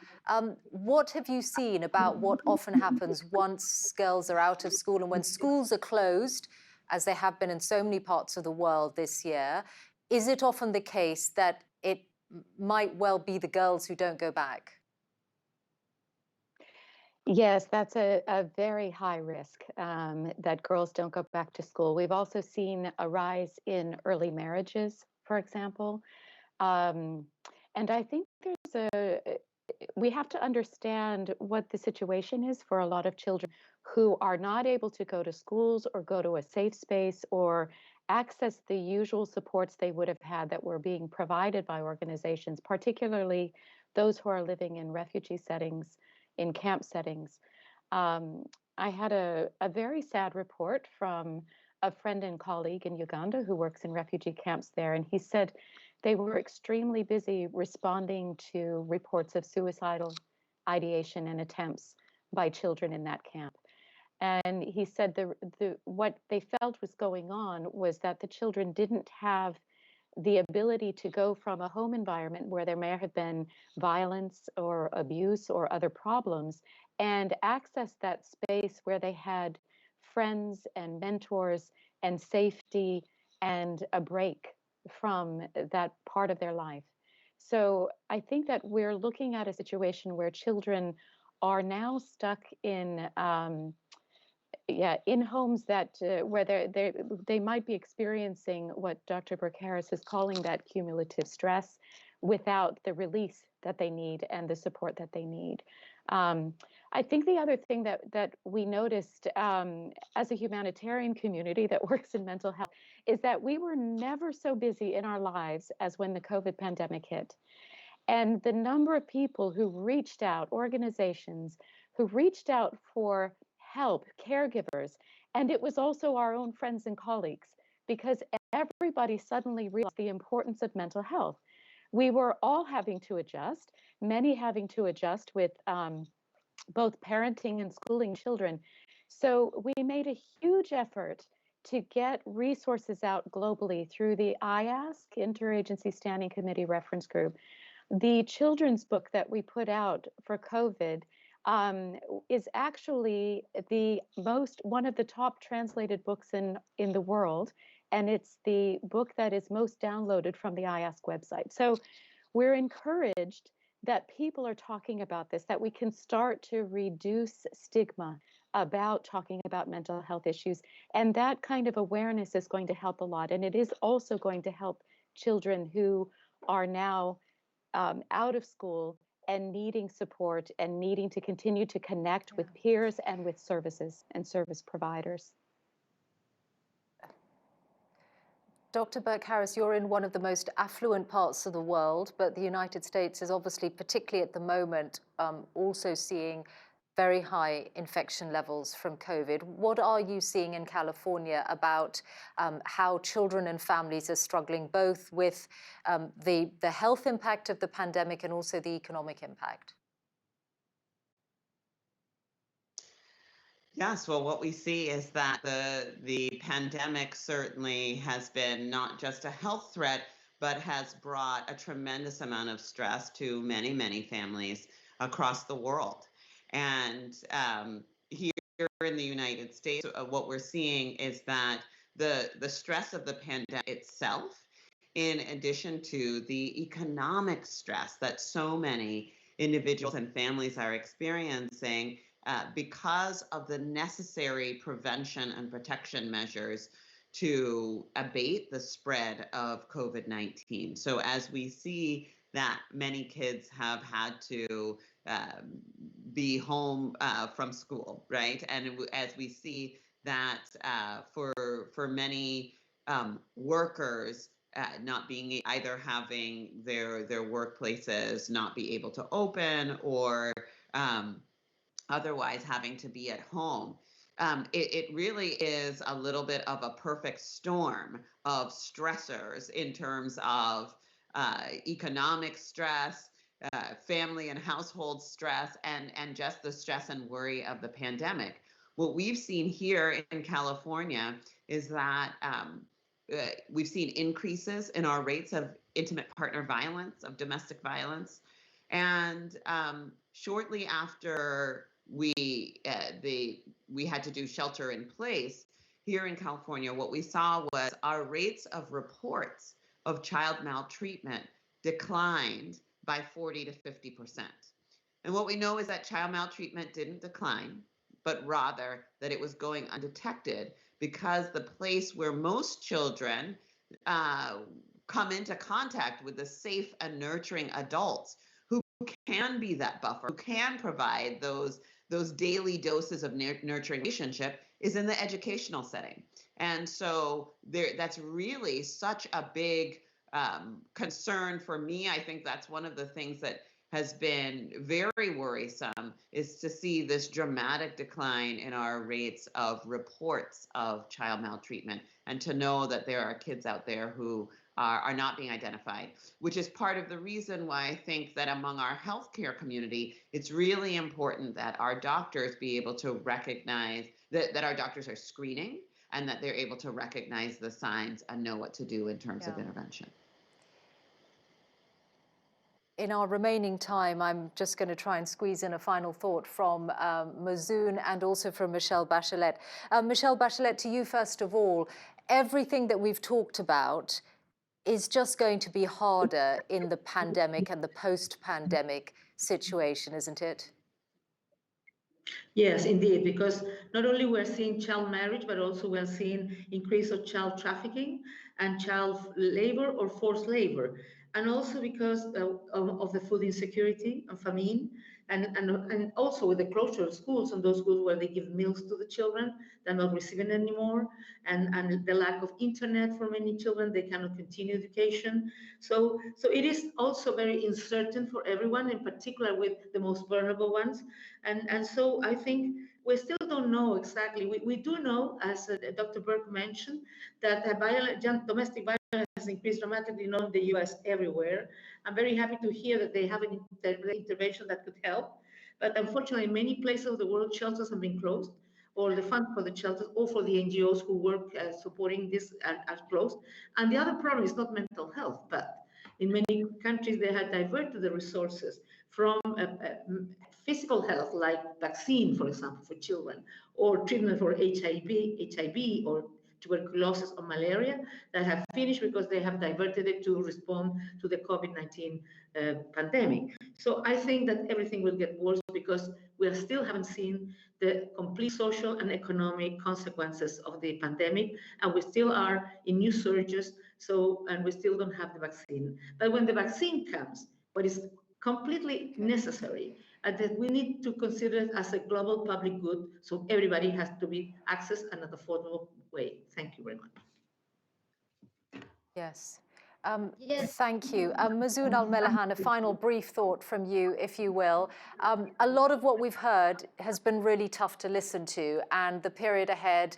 Speaker 1: What have you seen about what often happens once girls are out of school and when schools are closed, as they have been in so many parts of the world this year? Is it often the case that it might well be the girls who don't go back?
Speaker 4: Yes, that's a very high risk that girls don't go back to school. We've also seen a rise in early marriages, for example. And I think we have to understand what the situation is for a lot of children who are not able to go to schools or go to a safe space or access the usual supports they would have had that were being provided by organizations, particularly those who are living in refugee settings, in camp settings. Um, I had a very sad report from a friend and colleague in Uganda who works in refugee camps there, and he said they were extremely busy responding to reports of suicidal ideation and attempts by children in that camp. And he said what they felt was going on was that the children didn't have the ability to go from a home environment where there may have been violence or abuse or other problems and access that space where they had friends and mentors and safety and a break from that part of their life. So I think that we're looking at a situation where children are now stuck in in homes that where they might be experiencing what Dr. Burke-Harris is calling that cumulative stress without the release that they need and the support that they need. I think the other thing that we noticed as a humanitarian community that works in mental health is that we were never so busy in our lives as when the COVID pandemic hit. And the number of people who reached out, organizations who reached out for help, caregivers, and it was also our own friends and colleagues, because everybody suddenly realized the importance of mental health. We were all having to adjust, many having to adjust with both parenting and schooling children. So we made a huge effort to get resources out globally through the IASC, Interagency Standing Committee Reference Group. The children's book that we put out for COVID is actually one of the top translated books in the world, and it's the book that is most downloaded from the IASC website. So we're encouraged that people are talking about this, that we can start to reduce stigma about talking about mental health issues, and that kind of awareness is going to help a lot, and it is also going to help children who are now out of school and needing support and needing to continue to connect with peers and with services and service providers.
Speaker 1: Dr. Burke-Harris, you're in one of the most affluent parts of the world, but the United States is obviously, particularly at the moment, also seeing very high infection levels from COVID. What are you seeing in California about how children and families are struggling both with the health impact of the pandemic and also the economic impact?
Speaker 2: Yes, well, what we see is that the pandemic certainly has been not just a health threat, but has brought a tremendous amount of stress to many, many families across the world. And here in the United States, what we're seeing is that the stress of the pandemic itself, in addition to the economic stress that so many individuals and families are experiencing, because of the necessary prevention and protection measures to abate the spread of COVID-19. So as we see that many kids have had to be home from school, right? And as we see that for many workers, not being either having their workplaces not be able to open or otherwise having to be at home. It really is a little bit of a perfect storm of stressors in terms of economic stress, family and household stress, and just the stress and worry of the pandemic. What we've seen here in California is that we've seen increases in our rates of intimate partner violence, of domestic violence. And shortly after we had to do shelter in place here in California, what we saw was our rates of reports of child maltreatment declined by 40 to 50%. And what we know is that child maltreatment didn't decline, but rather that it was going undetected because the place where most children come into contact with the safe and nurturing adults who can be that buffer, who can provide those daily doses of nurturing relationship, is in the educational setting. And so that's really such a big concern for me. I think that's one of the things that has been very worrisome, is to see this dramatic decline in our rates of reports of child maltreatment, and to know that there are kids out there who are not being identified, which is part of the reason why I think that among our healthcare community, it's really important that our doctors be able to recognize that our doctors are screening, and that they're able to recognize the signs and know what to do in terms of intervention.
Speaker 1: In our remaining time, I'm just going to try and squeeze in a final thought from Mazoun and also from Michelle Bachelet. Michelle Bachelet, to you first of all, everything that we've talked about is just going to be harder in the pandemic and the post-pandemic situation, isn't it?
Speaker 3: Yes, indeed, because not only we're seeing child marriage, but also we're seeing increase of child trafficking and child labor or forced labor. And also because of the food insecurity and famine, and also with the closure of schools, and those schools where they give meals to the children, they're not receiving anymore, and the lack of internet for many children, they cannot continue education. So it is also very uncertain for everyone, in particular with the most vulnerable ones. And so I think we still don't know exactly. We do know, as Dr. Burke mentioned, that domestic violence has increased dramatically, not in the US, everywhere. I'm very happy to hear that they have an intervention that could help. But unfortunately, in many places of the world, shelters have been closed, or the fund for the shelters, or for the NGOs who work supporting this are closed. And the other problem is not mental health, but in many countries, they have diverted the resources from physical health, like vaccine, for example, for children, or treatment for HIV or tuberculosis or malaria, that have finished because they have diverted it to respond to the COVID-19 pandemic. So I think that everything will get worse because we still haven't seen the complete social and economic consequences of the pandemic, and we still are in new surges. And we still don't have the vaccine. But when the vaccine comes, what is completely necessary, that we need to consider it as a global public good, so everybody has to be accessed in an affordable way. Thank you very much.
Speaker 1: Yes.
Speaker 5: Yes.
Speaker 1: Thank you. Mazoun Al-Melehan, a final brief thought from you, if you will. A lot of what we've heard has been really tough to listen to, and the period ahead,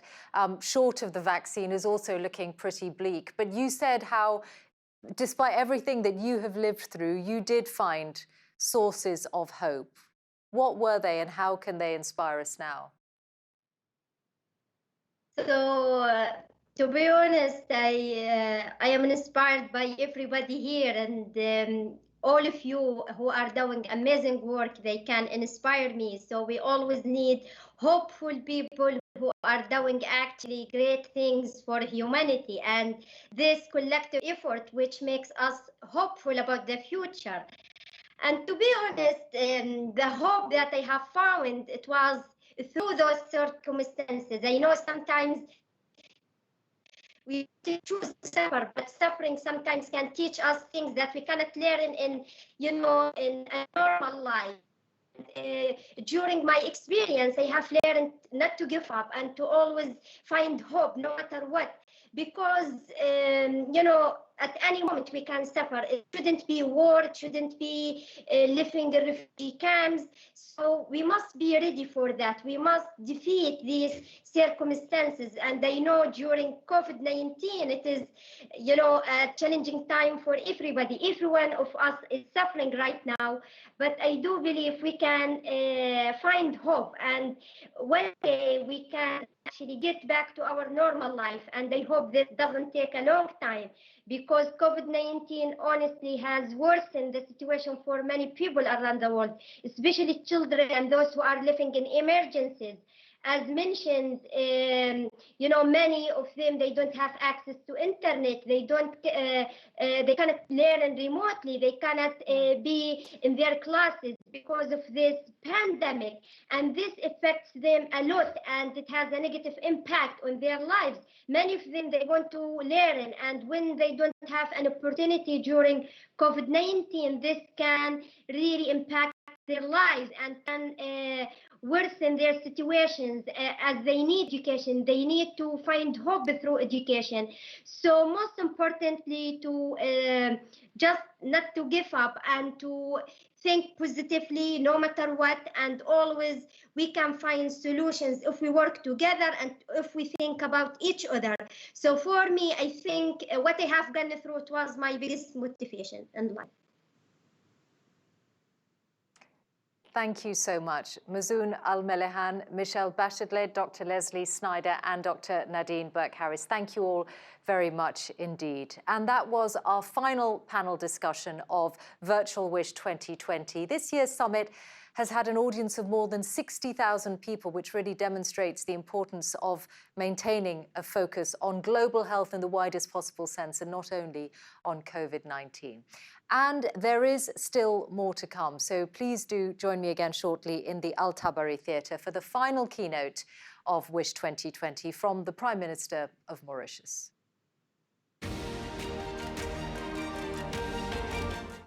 Speaker 1: short of the vaccine, is also looking pretty bleak. But you said how, despite everything that you have lived through, you did find sources of hope. What were they, and how can they inspire us now?
Speaker 5: So, to be honest, I am inspired by everybody here, and all of you who are doing amazing work. They can inspire me. So we always need hopeful people who are doing actually great things for humanity, and this collective effort which makes us hopeful about the future. And to be honest, the hope that I have found, it was through those circumstances. I know sometimes we choose to suffer, but suffering sometimes can teach us things that we cannot learn in a normal life. During my experience, I have learned not to give up and to always find hope no matter what, because at any moment we can suffer. It shouldn't be war, it shouldn't be living in refugee camps. So we must be ready for that. We must defeat these circumstances. And I know during COVID-19, it is, a challenging time for everybody. Every one of us is suffering right now. But I do believe we can find hope. And one day we can actually get back to our normal life. And I hope this doesn't take a long time, because COVID-19 honestly has worsened the situation for many people around the world, especially children and those who are living in emergencies. As mentioned, many of them, they don't have access to internet. They cannot learn remotely. They cannot be in their classes because of this pandemic. And this affects them a lot, and it has a negative impact on their lives. Many of them, they want to learn, and when they don't have an opportunity during COVID-19, this can really impact their lives and can worsen their situations as they need education. They need to find hope through education. So most importantly, to just not to give up and to think positively no matter what, and always we can find solutions if we work together and if we think about each other. So for me, I think what I have gone through, it was my biggest motivation in life.
Speaker 1: Thank you so much. Mazoun Al-Melehan, Michelle Bachelet, Dr. Leslie Snyder, and Dr. Nadine Burke-Harris. Thank you all very much indeed. And that was our final panel discussion of Virtual Wish 2020. This year's summit has had an audience of more than 60,000 people, which really demonstrates the importance of maintaining a focus on global health in the widest possible sense, and not only on COVID-19. And there is still more to come, so please do join me again shortly in the Al Tabari Theatre for the final keynote of Wish 2020 from the Prime Minister of Mauritius.